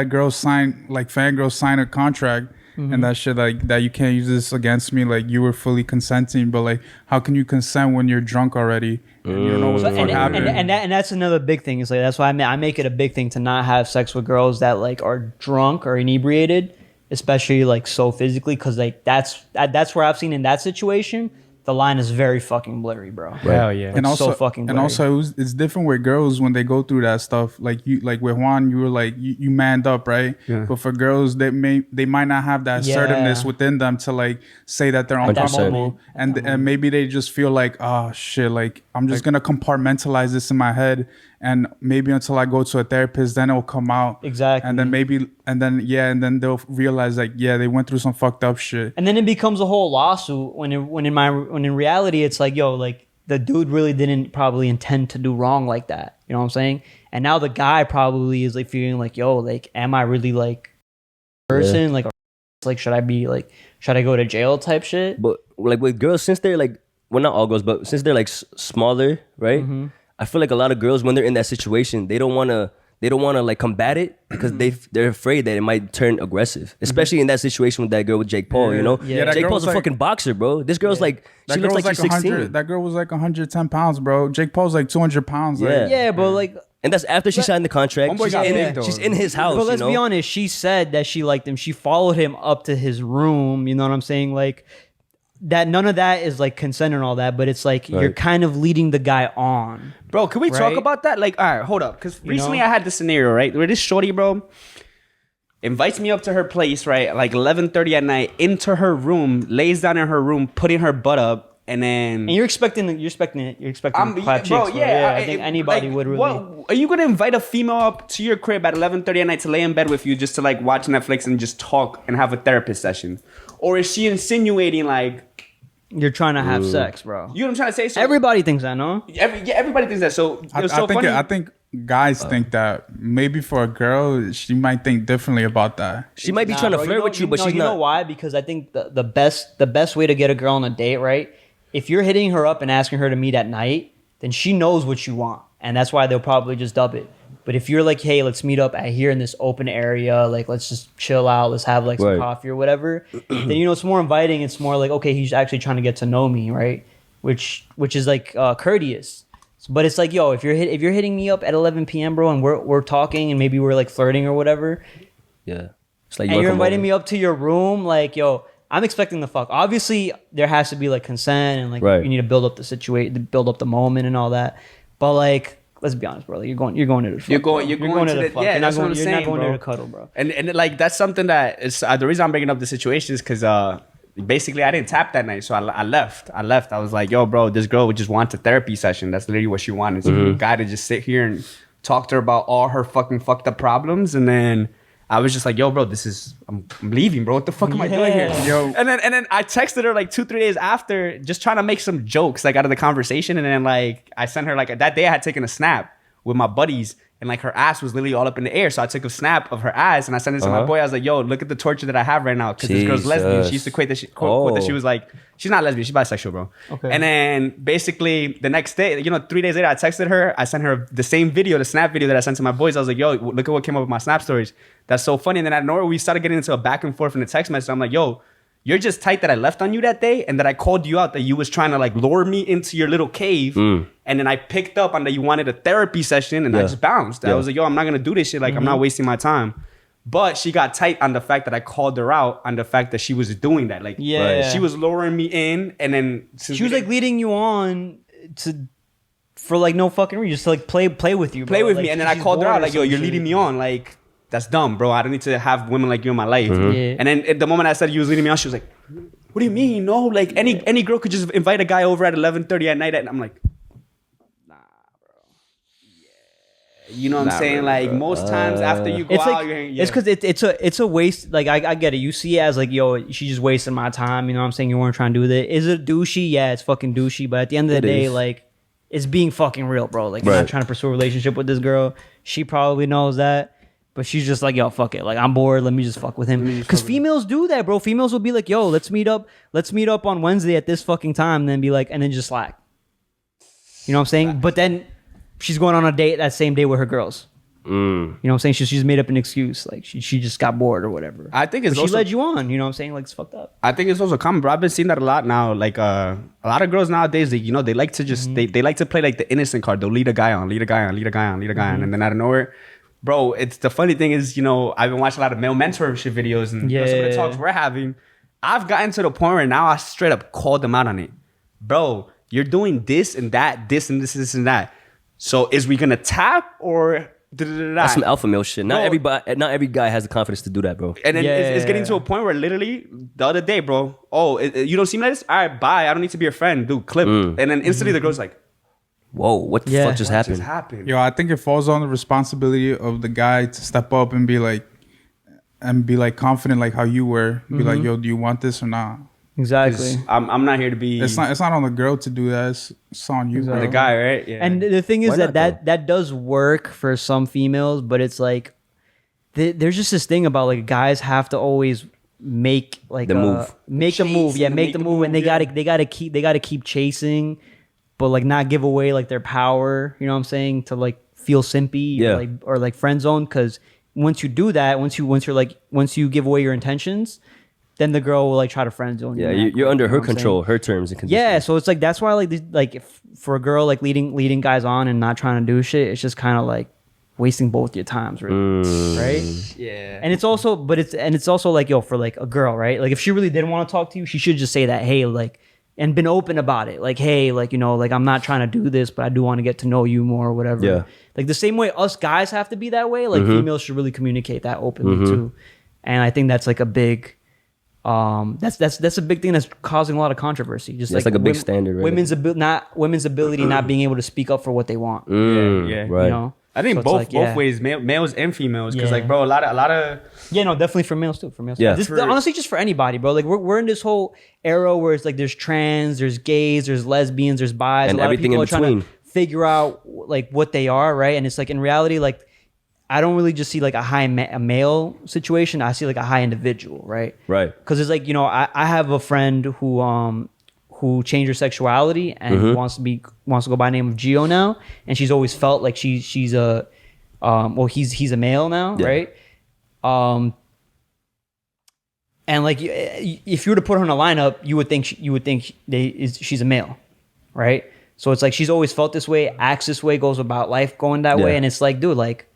girls sign, like fangirls sign a contract, and that shit, like, that you can't use this against me. Like, you were fully consenting, but like, how can you consent when you're drunk already and you don't know what the fuck happened? And that's another big thing. Is like, that's why I make it a big thing to not have sex with girls that like are drunk or inebriated, especially like so physically, because like that's where I've seen in that situation. The line is very fucking blurry, bro. Hell yeah. And also, so fucking blurry. And also, it's different with girls when they go through that stuff. Like with Juan, you were like, you manned up, right? Yeah. But for girls, they might not have that assertiveness within them to like say that they're uncomfortable, and maybe they just feel like, oh shit, like I'm just gonna compartmentalize this in my head, and maybe until I go to a therapist, then it'll come out. Exactly. And then they'll realize like, yeah, they went through some fucked up shit. And then it becomes a whole lawsuit when in reality it's like, yo, like the dude really didn't probably intend to do wrong like that. You know what I'm saying? And now the guy probably is like feeling like, yo, like, am I really like person? Like, should I go to jail type shit? But like with girls, since they're like, well, not all girls, but since they're like smaller, right? I feel like a lot of girls, when they're in that situation, they don't want to like combat it because they're afraid that it might turn aggressive, especially in that situation with that girl with Jake Paul. You know, that Jake girl Paul's was a fucking boxer, bro. This girl's like, she looks like she's 16. That girl was like 110 pounds, bro. Jake Paul's like 200 pounds. Like, Yeah, but like, And that's after she signed the contract. Homeboy got big, though. She's in his house. but let's you know? be honest, she said that she liked him. She followed him up to his room. You know what I'm saying? Like, that none of that is like consent and all that, but it's like you're kind of leading the guy on. Bro, can we talk about that? Like, all right, hold up. Because recently I had this scenario, right? Where this shorty, bro, invites me up to her place, right? Like 11:30 at night, into her room, lays down in her room, putting her butt up, and then... And you're expecting clap cheeks, bro. Yeah, I think anybody would really... What, are you going to invite a female up to your crib at 11:30 at night to lay in bed with you just to like watch Netflix and just talk and have a therapist session? Or is she insinuating like... You're trying to have sex, bro. You know what I'm trying to say? So Everybody thinks that, no? everybody thinks that. So it was so funny. I think guys think that maybe for a girl, she might think differently about that. She might be trying to flirt with you, but she's you not. know why? Because I think the best way to get a girl on a date, right? If you're hitting her up and asking her to meet at night, then she knows what you want, and that's why they'll probably just dub it. But if you're like, hey, let's meet up at here in this open area, like let's just chill out, let's have like some coffee or whatever, then you know it's more inviting. It's more like, okay, he's actually trying to get to know me, right? Which is like courteous. But it's like, yo, if you're hitting me up at 11 p.m., bro, and we're talking and maybe we're like flirting or whatever, Yeah, it's like and you're inviting me up to your room, like, yo, I'm expecting the fuck. Obviously, there has to be like consent and like you need to build up the situation, build up the moment and all that. But like, let's be honest, bro. Like, you're going to the fuck. You're going to the fuck. Yeah, you're that's what I'm you're saying, not going bro. there to cuddle, bro. And like that's something that is the reason I'm bringing up the situation is because basically I didn't tap that night, so I left. I was like, yo, bro, this girl would just want a therapy session. That's literally what she wanted. So a guy to just sit here and talk to her about all her fucking fucked up problems, and then I was just like, yo, bro, I'm leaving, bro. What the fuck am I doing here? Yo. And then I texted her like 2-3 days after, just trying to make some jokes like out of the conversation, and then like I sent her like that day I had taken a snap with my buddies, and like her ass was literally all up in the air. So I took a snap of her ass and I sent it to my boy. I was like, yo, look at the torture that I have right now. Because this girl's lesbian. She used to quote that she was like, she's not lesbian, she's bisexual, bro. Okay. And then basically the next day, 3 days later, I texted her. I sent her the same video, the snap video that I sent to my boys. I was like, yo, look at what came up with my snap stories. That's so funny. And then out of nowhere, we started getting into a back and forth in the text message. I'm like, yo, you're just tight that I left on you that day and that I called you out that you was trying to like lure me into your little cave. And then I picked up on that you wanted a therapy session and I just bounced. I was like, yo, I'm not going to do this shit. Like, I'm not wasting my time. But she got tight on the fact that I called her out on the fact that she was doing that. Like, she was luring me in and then... She was like leading you on for like no fucking reason. Just to like play with you, bro. Play with like, me. And then I called her out like, yo, you're leading me on. Like... That's dumb, bro. I don't need to have women like you in my life. Yeah. And then at the moment I said you was leading me on, she was like, what do you mean? No, like any girl could just invite a guy over at 11:30 at night. And I'm like, nah, bro. Yeah. You know what I'm saying? Like most times after you go it's out, like, it's because it's a waste. Like I get it. You see it as like, yo, she just wasted my time. You know what I'm saying? You weren't trying to do with it. Is it douchey? Yeah, it's fucking douchey. But at the end of the day, like it's being fucking real, bro. Like you're not trying to pursue a relationship with this girl. She probably knows that. But she's just like, yo, fuck it. Like, I'm bored. Let me just fuck with him. Because females do that, bro. Females will be like, yo, let's meet up on Wednesday at this fucking time. And then be like, and then just slack. You know what I'm saying? But then she's going on a date that same day with her girls. You know what I'm saying? She's made up an excuse. Like, she just got bored or whatever. I think it's but also... she led you on. You know what I'm saying? Like, it's fucked up. I think it's also common, bro. I've been seeing that a lot now. Like, a lot of girls nowadays, they like to just... They like to play, like, the innocent card. They'll lead a guy on. And then out of nowhere... Bro, it's the funny thing is, I've been watching a lot of male mentorship videos and some of the talks we're having. I've gotten to the point where now I straight up called them out on it. Bro, you're doing this and that, this and this and that. So is we gonna tap or That's some alpha male shit. Not every guy has the confidence to do that, bro. And then it's getting to a point where literally the other day, bro, you don't seem like this? All right, bye. I don't need to be your friend. Dude, clip. And then instantly the girl's like, whoa, what the fuck just happened? Yo, I think it falls on the responsibility of the guy to step up and be like confident like how you were. Be like, yo, do you want this or not? Exactly. I'm not here to be. It's not on the girl to do that. It's on you, the bro. guy, right? Yeah. And the thing is Why not, that does work for some females, but it's like there's just this thing about like guys have to always make like The move. make the move, yeah, make the move, and they gotta keep chasing, but like not give away like their power. You know what I'm saying? To like feel simpy, Yeah. or like friend zone, because once you do that, once you give away your intentions, then the girl will like try to friend zone you. Yeah, and act you're like, under you know her what I'm saying? control, her terms and conditions. Yeah, so it's like that's why like for a girl like leading guys on and not trying to do shit, it's just kind of like wasting both your times, really, right? Yeah. And it's also like, yo, for like a girl, right? Like if she really didn't want to talk to you, she should just say that, hey, like, and been open about it, like, hey, like, you know, like I'm not trying to do this, but I do want to get to know you more or whatever. Yeah. Like the same way us guys have to be that way, like females should really communicate that openly too. And I think that's like a big. That's a big thing that's causing a lot of controversy. Just That's like a big standard, right? Women's ability not being able to speak up for what they want. Yeah. Right. You know, I think So it's both like, yeah. ways, males and females, because Yeah. like, bro, a lot of Yeah, no, definitely for males too. For males, Yeah. Just, honestly, just for anybody, bro. Like we're in this whole era where it's like there's trans, there's gays, there's lesbians, there's bis, And a lot everything of people in are trying between. to figure out like what they are, right? And it's like in reality, like I don't really just see like a male situation. I see like a high individual, right? Right. Because it's like, you know, I have a friend who changed her sexuality and wants to go by the name of Gio now, and she's always felt like she's a he's a male now, Yeah. right? And like if you were to put her in a lineup, you would think she's a male, right? So it's like she's always felt this way, acts this way, goes about life going that Yeah. way, and it's like, dude, like,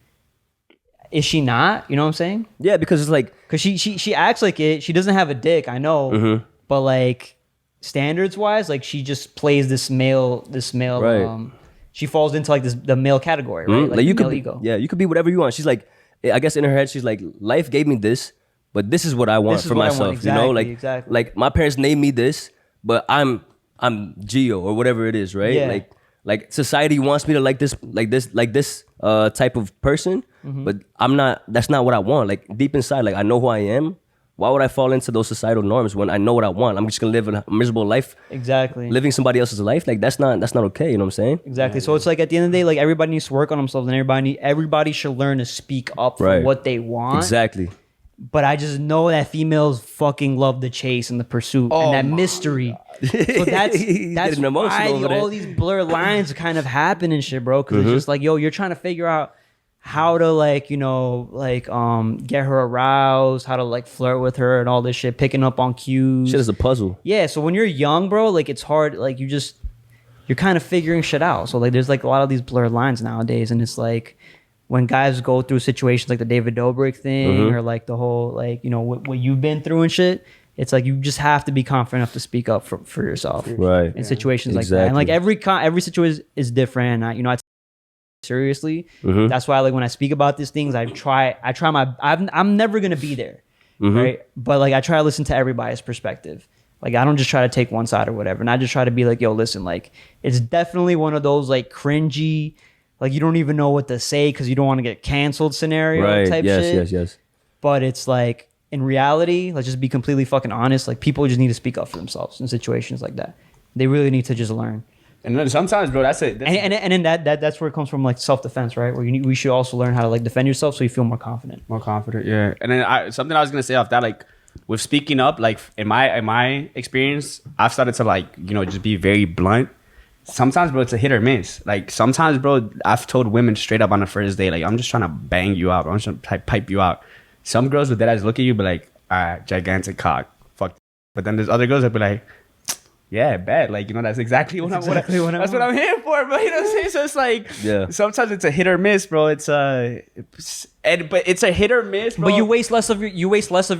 is she not? You know what I'm saying? Yeah, because it's like, Because she acts like it. She doesn't have a dick, I know, but like standards wise, like she just plays this male. Right. She falls into like the male category, right? like you the could, male ego. yeah, you could be whatever you want. She's like, I guess in her head, she's like, life gave me this, but this is what I want This is for what I want. myself. You know, Exactly, like, exactly. like my parents named me this, but I'm Gio or whatever it is, right? Yeah. Like society wants me to like this type of person, but I'm not. That's not what I want. Like deep inside, like I know who I am. Why would I fall into those societal norms when I know what I want? I'm just gonna live a miserable life, Exactly. living somebody else's life. Like that's not okay. You know what I'm saying? Exactly. So it's like at the end of the day, like everybody needs to work on themselves, and everybody should learn to speak up for Right. what they want. Exactly. But I just know that females fucking love the chase and the pursuit and that mystery. So that's Getting emotional why over there. all these blurred lines kind of happen and shit, bro. Because Mm-hmm. it's just like, yo, you're trying to figure out how to like, you know, like get her aroused, how to like flirt with her and all this shit, picking up on cues. Shit is a puzzle. Yeah, so when you're young, bro, like it's hard. Like you're kind of figuring shit out. So like there's like a lot of these blurred lines nowadays, and it's like when guys go through situations like the David Dobrik thing or like the whole like, you know, what you've been through and shit, it's like you just have to be confident enough to speak up for yourself, Right. in situations like that. And like Exactly. every situation is different. And I take it seriously. That's why like when I speak about these things, I try I'm never gonna be there, right? But like I try to listen to everybody's perspective. Like I don't just try to take one side or whatever, and I just try to be like, yo, listen, like it's definitely one of those like cringy, like you don't even know what to say because you don't want to get canceled scenario Right. type Yes. shit. Yes. But it's like in reality, let's just be completely fucking honest. Like people just need to speak up for themselves in situations like that. They really need to just learn. And then sometimes, bro, that's it. And then that's where it comes from, like self-defense, right? Where we should also learn how to like defend yourself so you feel more confident. More confident, yeah. And then something I was gonna say off that, like with speaking up, like in my experience, I've started to like, you know, just be very blunt. Sometimes, bro, it's a hit or miss. Like sometimes, bro, I've told women straight up on the first day, like I'm just trying to bang you out, bro. I'm just trying to pipe you out. Some girls with that eyes look at you, but like, all right, gigantic cock, fuck. But then there's other girls that be like, yeah, bad. Like, you know, that's exactly what I'm here for, bro. You know what I'm saying? So it's like, Yeah. sometimes it's a hit or miss, bro. But it's a hit or miss, bro. But you waste less of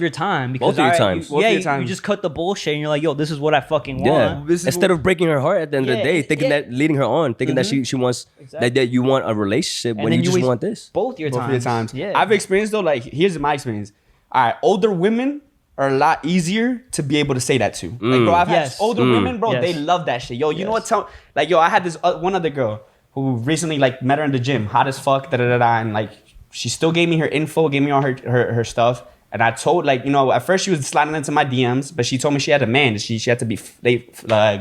your time because Both of your times. Both of your you times. just cut the bullshit and you're like, yo, this is what I fucking Yeah. want. This is Instead of breaking her heart at the end of the Yeah, day, thinking yeah. that leading her on, thinking that she wants that you want a relationship when then you just waste want this. Both your both times. of your times. Yeah. I've experienced though, like here's my experience. All right, older women are a lot easier to be able to say that to. Like, bro, I've had Yes. older women, bro, Yes. they love that shit. Yo, you know what? Like, yo, I had this one other girl who recently like met her in the gym, hot as fuck, and like she still gave me her info, gave me all her stuff. And I told, like, you know, at first she was sliding into my DMs, but she told me she had a man. She had to be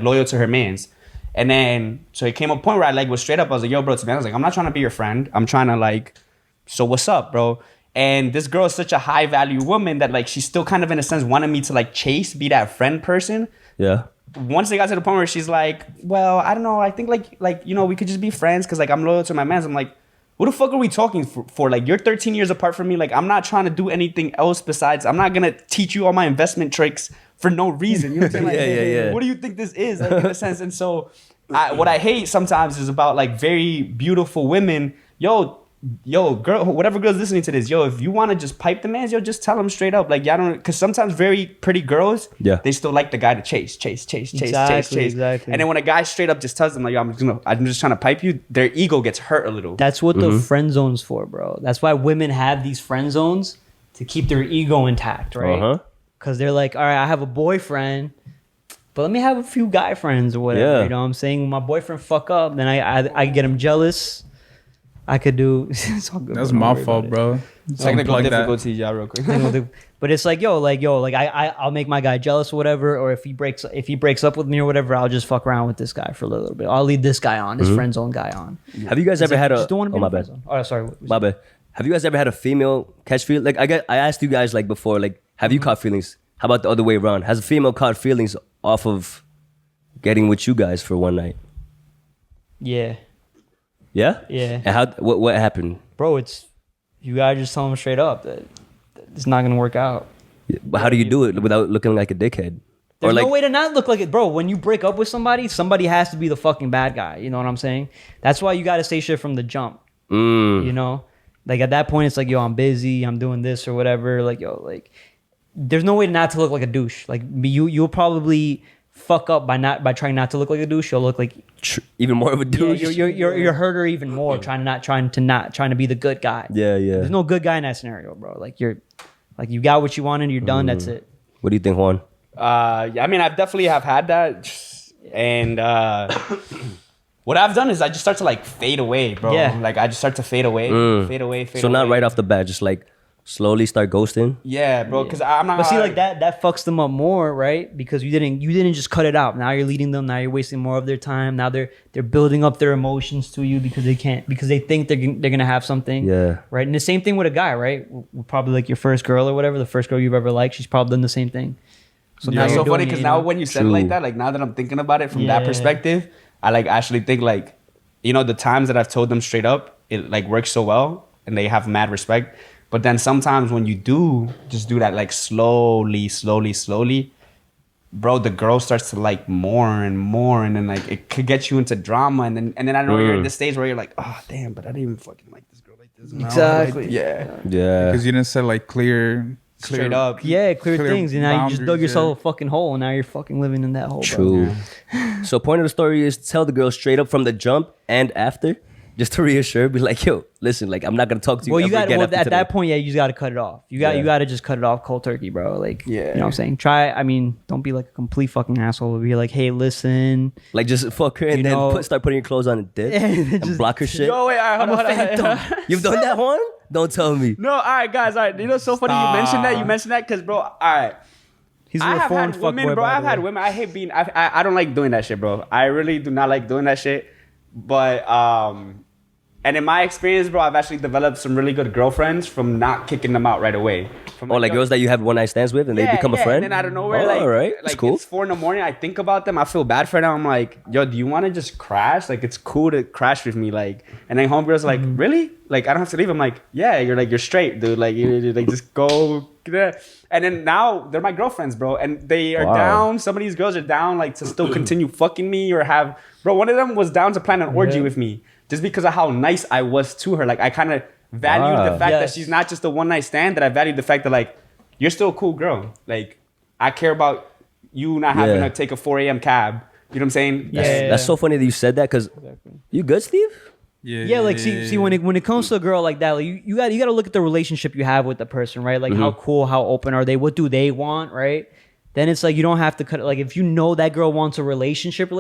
loyal to her mans. And then, so it came a point where I like was straight up. I was like, yo, bro, to be honest, like, I'm not trying to be your friend. I'm trying to like, so what's up, bro? And this girl is such a high value woman that like, she's still kind of in a sense wanted me to like chase, be that friend person. Yeah. Once they got to the point where she's like, well, I don't know. I think like, you know, we could just be friends. Cause like, I'm loyal to my mans. I'm like, what the fuck are we talking for? Like, you're 13 years apart from me. Like, I'm not trying to do anything else besides, I'm not going to teach you all my investment tricks for no reason. You know what I'm saying? Like, Yeah. what do you think this is? Like, in a sense. And so what I hate sometimes is about like very beautiful women. Yo, girl, whatever girl's listening to this, yo, if you want to just pipe the mans, yo, just tell them straight up. Like, y'all don't, because sometimes very pretty girls, they still like the guy to chase. Exactly. And then when a guy straight up just tells them, like, yo, I'm just trying to pipe you, their ego gets hurt a little. That's what the friend zone's for, bro. That's why women have these friend zones to keep their ego intact, right? Because they're like, all right, I have a boyfriend, but let me have a few guy friends or whatever. Yeah. You know what I'm saying? When my boyfriend fuck up, then I get him jealous. I could do. It's all good. That's Don't my worry fault, about bro. Technical Unplug that. difficulties, y'all, real quick. it. But it's like, I'll make my guy jealous or whatever. Or if he breaks up with me or whatever, I'll just fuck around with this guy for a little bit. I'll leave this guy on, this friend zone guy on. Have you guys ever had a? Just don't want to Oh be my in the bad. friend zone. Oh, sorry. My bad. Have you guys ever had a female catch feel? Like I asked you guys like before, like have you caught feelings? How about the other way around? Has a female caught feelings off of getting with you guys for one night? Yeah. Yeah. Yeah. And what happened? Bro, it's you gotta just tell them straight up that it's not gonna work out. But how do you do it without looking like a dickhead? There's no way to not look like it, bro. When you break up with somebody has to be the fucking bad guy. You know what I'm saying? That's why you gotta say shit from the jump. You know, like at that point, it's like, yo, I'm busy, I'm doing this or whatever. Like, yo, like, there's no way not to look like a douche. Like, you'll probably fuck up by trying not to look like a douche. You'll look like even more of a douche. Yeah, you're hurt her even more trying to be the good guy. Yeah. There's no good guy in that scenario, bro. Like you got what you wanted, you're done. That's it. What do you think, Juan? Yeah, I mean, I definitely have had that, and what I've done is I just start to like fade away, bro. Yeah. Like I just start to fade away. So not right off the bat, just like slowly start ghosting. Yeah, bro. Because I'm not. But see, like that fucks them up more, right? Because you didn't just cut it out. Now you're leading them. Now you're wasting more of their time. Now they're building up their emotions to you because they think they're gonna have something. Yeah. Right. And the same thing with a guy, right? Probably like your first girl or whatever, the first girl you've ever liked, she's probably done the same thing. So That's you're so funny doing it, because you now know? when you said it like that, like now that I'm thinking about it from that Yeah. perspective, I like actually think like, you know, the times that I've told them straight up, it like works so well and they have mad respect. But then sometimes when you do just do that like slowly, bro, the girl starts to like more and more, and then like it could get you into drama, and then I know you're at this stage where you're like, oh damn, but I didn't even fucking like this girl like this. No, Exactly. like, yeah. Yeah. Because you didn't set like clear Straight up. Yeah, clear things, and now you just dug boundaries, yourself a fucking hole, and now you're fucking living in that hole. True. Bro. So point of the story is tell the girl straight up from the jump and after, just to reassure, be like, yo, listen, like I'm not gonna talk to you. Well, you ever got again well, after at today. that point, yeah, you just got to cut it off. You got to just cut it off cold turkey, bro. Like, you know what I'm saying? Don't be like a complete fucking asshole. Be like, hey, listen. Like just fuck her and You then know- start putting your clothes on and dip and Just- block her shit. Yo, wait, all right, hold on. You've done that, Juan? Don't tell me. No, all right, guys, all right. You know, it's so funny you mentioned that. You mentioned that because, bro, all right. He's a I have reformed had fuck women, boy, bro. by I've the had way. women. I hate being. I don't like doing that shit, bro. I really do not like doing that shit. But and in my experience, bro, I've actually developed some really good girlfriends from not kicking them out right away. From Or like yo, girls that you have one night stands with and they become a friend? And then out of nowhere, Oh, like, all right. That's like cool. it's 4 a.m. I think about them. I feel bad for them. I'm like, yo, do you want to just crash? Like, it's cool to crash with me. Like, and then homegirls like, really? Like, I don't have to leave. I'm like, yeah, you're straight, dude. Like, you like just go. And then now they're my girlfriends, bro. And they are Wow. down. Some of these girls are down, like, to still continue fucking me or have, bro. One of them was down to plan an orgy with me just because of how nice I was to her. Like, I kind of valued Wow. the fact that Yes. she's not just a one night stand. That I valued the fact that like, you're still a cool girl. Like, I care about you not having Yeah. to take a 4 a.m. cab. You know what I'm saying? Yeah. That's so funny that you said that because you good, Steve? Yeah, like see when it comes to a girl like that, like you got to look at the relationship you have with the person, right? Like how cool, how open are they? What do they want, right? Then it's like you don't have to cut it. Like if you know that girl wants a relationship,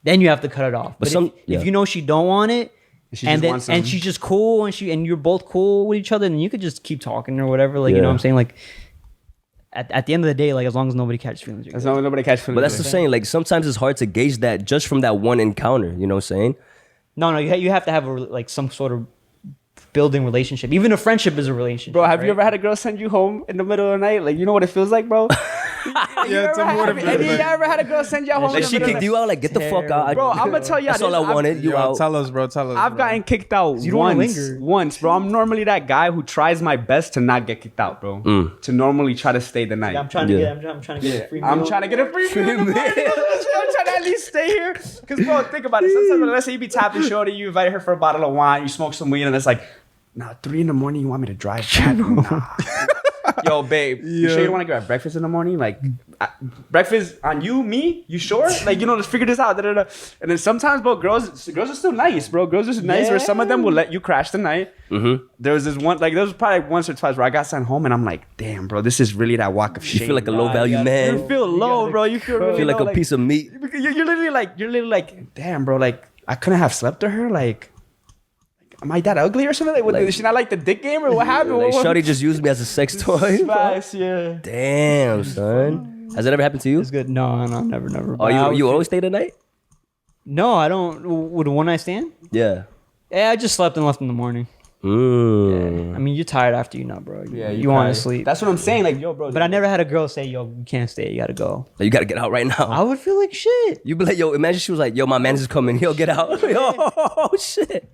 then you have to cut it off. But some- if you know she don't want it, She and just then wants and some- she's just cool, and you're both cool with each other, and you could just keep talking or whatever. Like you know what I'm saying? Like at the end of the day, like as long as nobody catches feelings, you're As good. long as nobody catch feelings. But that's the saying. Like sometimes it's hard to gauge that just from that one encounter. You know what I'm saying? No, you have to have like some sort of building relationship. Even a friendship is a relationship. Bro, have you right? ever had a girl send you home in the middle of the night? Like, you know what it feels like, bro? Yeah, tell me what it feels Have you like. ever had a girl send you home? Like in the she middle of kicked the you out. Like get the fuck out. Bro, I'm gonna tell you. That's all I wanted. You Yo, out. tell us, bro. Tell us. I've bro. gotten kicked out You don't wanna once. linger. Once, bro. I'm normally that guy who tries my best to not get kicked out, bro. To normally try to stay the night. I'm trying to Yeah. get. I'm trying to get a free. I'm meal. trying to get a free meal. I'm trying to at least stay here. Because, bro, think about it. Sometimes, let's say you be tapping shorty, you invite her for a bottle of wine, you smoke some weed, and it's like, nah, 3 a.m, you want me to drive back? Nah. Yo, babe, you sure you don't want to grab breakfast in the morning? Like, breakfast on you, me? You sure? Like, let's figure this out. Da, da, da. And then sometimes, bro, girls are still nice, bro. Girls are nice where some of them will let you crash the night. There was this one, like, there was probably once or twice where I got sent home and I'm like, damn, bro, this is really that walk of shame. You feel like a low value yeah. man. You feel low, bro. You feel really feel like low, a piece of meat. You're literally like, damn, bro. Like, I couldn't have slept with her. Like, am I that ugly or something? Like, did she not like the dick game or what happened? Like What- Shorty just used me as a sex toy. Facts, yeah. Damn, son. Has it ever happened to you? It's good. No, never. Oh, But I would you feel- always stay the night? No, I don't. With a one night stand? Yeah. Yeah, I just slept and left in the morning. Mm. I mean, you're tired after you nut, bro. Yeah, you want to sleep. That's what I'm saying. Like, yo, bro. But I never had a girl say, "Yo, you can't stay. You gotta go." Like, you gotta get out right now. I would feel like shit. You be like, yo, imagine she was like, yo, my manager's coming. He'll get out. Oh, shit.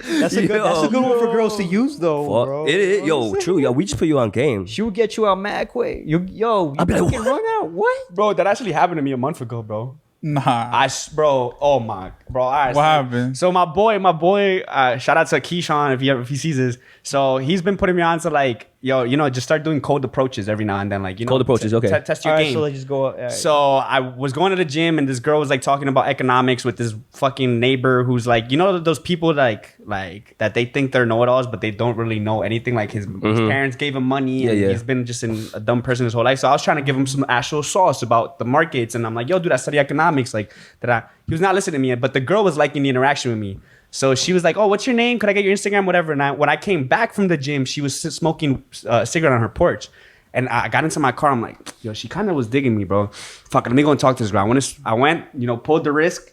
That's a good one for girls to use though, Fuck. bro. It is. Yo, true. Yo, we just put you on game. She would get you out mad quick. You I'd be like, fucking what? run out. What? Bro, that actually happened to me a month ago, bro. Nah. Bro, oh my, bro. All right, What so, happened? So my boy, shout out to Keyshawn if he sees this. So he's been putting me on to like, yo, just start doing cold approaches every now and then, like, Cold approaches, okay. Test your All right, game. so let's just go. All right. So I was going to the gym and this girl was like talking about economics with this fucking neighbor who's like, those people like that they think they're know-it-alls, but they don't really know anything. Like his parents gave him money and Yeah. he's been just a dumb person his whole life. So I was trying to give him some actual sauce about the markets. And I'm like, yo, dude, I study economics. Like he was not listening to me, but the girl was liking the interaction with me. So she was like, oh, what's your name? Could I get your Instagram? Whatever. And when I came back from the gym, she was smoking a cigarette on her porch. And I got into my car. I'm like, yo, she kind of was digging me, bro. Fuck it, let me go and talk to this girl. I went, pulled the risk.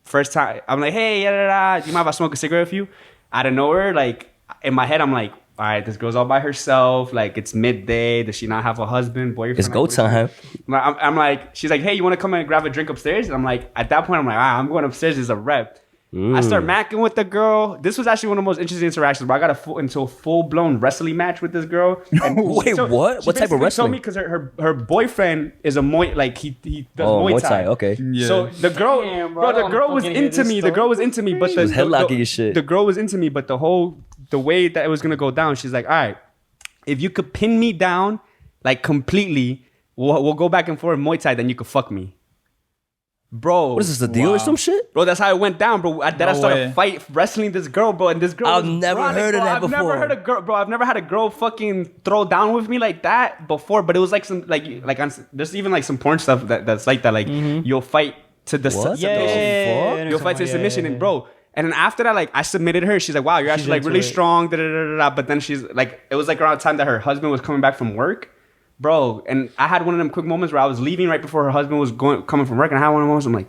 First time, I'm like, hey, do you mind if I smoke a cigarette with you? Out of nowhere, like, in my head, I'm like, all right, this girl's all by herself. Like, it's midday. Does she not have a husband, boyfriend? It's go time. I'm like, she's like, hey, you want to come and grab a drink upstairs? And I'm like, at that point, I'm like, I'm going upstairs. There's a rep. I start macking with the girl. This was actually one of the most interesting interactions, but I got into a full-blown wrestling match with this girl. And Wait, what? she What type of basically wrestling? told me because her boyfriend is a Muay, like he does Oh, Muay Muay Thai. Thai. Okay. Yeah. So the girl, Damn, bro, bro, I the don't girl was fucking hear into this me. The stuff. girl was into me, but was headlocking your shit. The girl was into me, but the way that it was gonna go down, she's like, all right, if you could pin me down, like completely, we'll go back and forth Muay Thai, then you could fuck me. Bro, What is this, a deal or some shit? bro, that's how it went down, bro. I started way. wrestling this girl, bro, and this girl. I've was never chronic, heard of bro. that I've before. never heard a girl, bro. I've never had a girl fucking throw down with me like that before. But it was like some there's even like some porn stuff that's like that. Like you'll fight to the What? Yeah. you'll fight to submission, and bro. And then after that, like I submitted her. She's like, "Wow, you're actually like into really it. strong." Da, da, da, da, da. But then she's like, it was like around the time that her husband was coming back from work, bro. And I had one of them quick moments where I was leaving right before her husband was coming from work, and I had one of those moments. I'm like,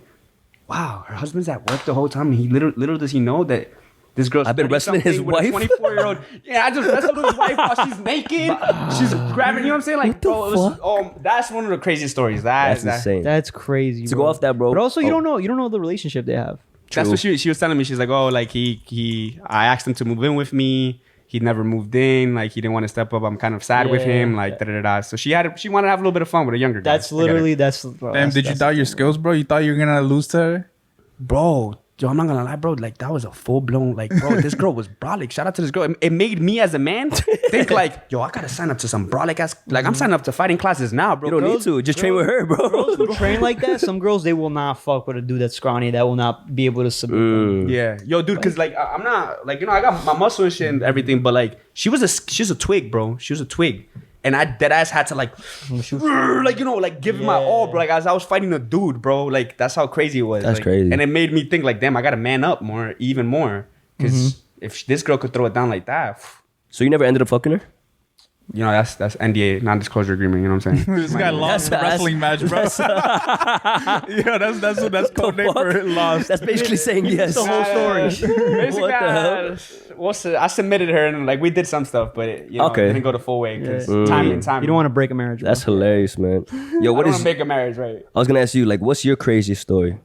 wow, her husband's at work the whole time. And he little does he know that this girl's I've been wrestling his 30-something with a wife? 24-year-old. Yeah, I just wrestled with his wife while she's naked. She's grabbing. You know what I'm saying? Like, the bro, it was. fuck? Oh, that's one of the craziest stories. That's insane. That's crazy. To bro. go off that, bro. But also, you Oh. don't know the relationship they have. That's what she was telling me. She's like, oh, like I asked him to move in with me. He never moved in. Like he didn't want to step up. I'm kind of sad with Yeah. him. Like da da da. So she wanted to have a little bit of fun with a younger guy. That's I get it. literally bro, Damn, did you that's- doubt your skills, bro? You thought you were gonna lose to her? Bro. Yo, I'm not gonna lie, bro. Like that was a full blown, like, bro. This girl was brolic. Shout out to this girl. It made me as a man think like, yo, I gotta sign up to some brolic ass. Like I'm signing up to fighting classes now, bro. You don't need Girls- to. Just train with her, bro. Girls who train like that, some girls they will not fuck with a dude that's scrawny that will not be able to submit them. Yeah, yo, dude, because like I'm not like I got my muscle and shit and everything, but like she's a twig, bro. She was a twig, and I dead ass had to like give it my all, bro. Like as I was fighting a dude, bro. Like that's how crazy it was. That's Like, crazy. and it made me think like, damn, I gotta man up even more. Because if this girl could throw it down like that, So you never ended up fucking her? you know, that's NDA, non-disclosure agreement. You know what I'm saying? This guy lost the wrestling match, bro. Yeah, that's code name for it. Lost. That's basically saying yes. the whole story. Basically, What the hell? I submitted her and like we did some stuff, but it, you know, Okay. it didn't go the full way because Yeah. timing. You don't want to break a marriage. Bro. That's hilarious, man. Yo, I what don't is? want to make a marriage, right? I was gonna ask you, like, what's your craziest story?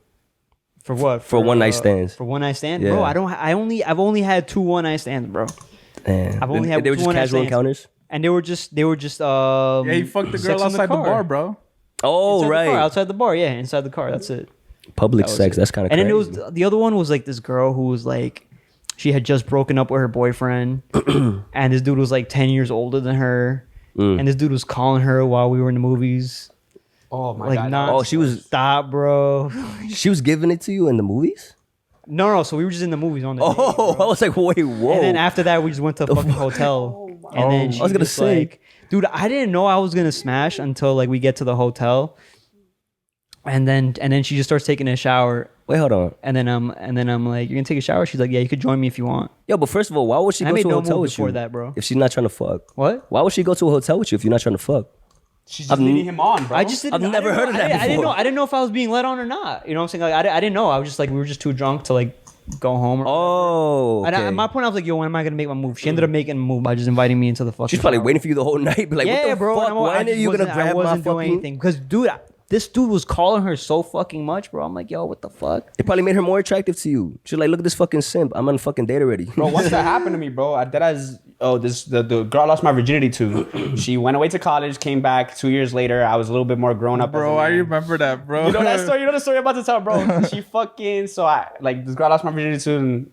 For what? For one night stands. For one night stand, Yeah. bro. I've only had 2 one night stands, bro. Man. I've only had They were 2 just one-night casual stands. encounters. And they were just Yeah, he fucked the sex girl in outside the car. bar, bro. Oh, Inside the car, right. outside the bar, yeah, inside the car. That's it. Public That was sex. it. That's kind of And crazy. then it was the other one was like this girl who was like, she had just broken up with her boyfriend, and this dude was like 10 years older than her, and this dude was calling her while we were in the movies. Oh my Like, god! not Oh, she was stop, bro. she was giving it to you in the movies? No, so we were just in the movies on the date, Oh, I was like, wait, whoa. and then after that we just went to a fucking hotel, and then she I was gonna just say. like, dude, I didn't know I was gonna smash until like we get to the hotel, and then she just starts taking a shower. Wait, hold on. And then I'm like, you're gonna take a shower? She's like, yeah, you could join me if you want. Yo, but first of all, why would she I go made to a no hotel move with before you that, bro. if she's not trying to fuck? What? Why would she go to a hotel with you if you're not trying to fuck? She's just leading him on, bro. I just didn't. I've never heard of that I didn't before. know. I didn't know if I was being led on or not. You know what I'm saying? Like I didn't know. I was just like, we were just too drunk to like go home. Oh, And okay. at my point, I was like, yo, when am I gonna make my move? She ended up making a move by just inviting me into the fucking. She's probably shower. waiting for you the whole night. Be like, Yeah, what the bro. fuck? and I When are just you gonna wasn't- grab I wasn't my doing fucking? anything because, dude, this dude was calling her so fucking much, bro. I'm like, yo, what the fuck? It probably made her more attractive to you. She's like, look at this fucking simp. I'm on a fucking date already. Bro, once that happened to me, bro, the girl I lost my virginity to. She went away to college, came back 2 years later. I was a little bit more grown up. Bro, as a I man. remember that, bro. You know that story? You know the story I'm about to tell, bro? She fucking, so I, like, this girl I lost my virginity to, and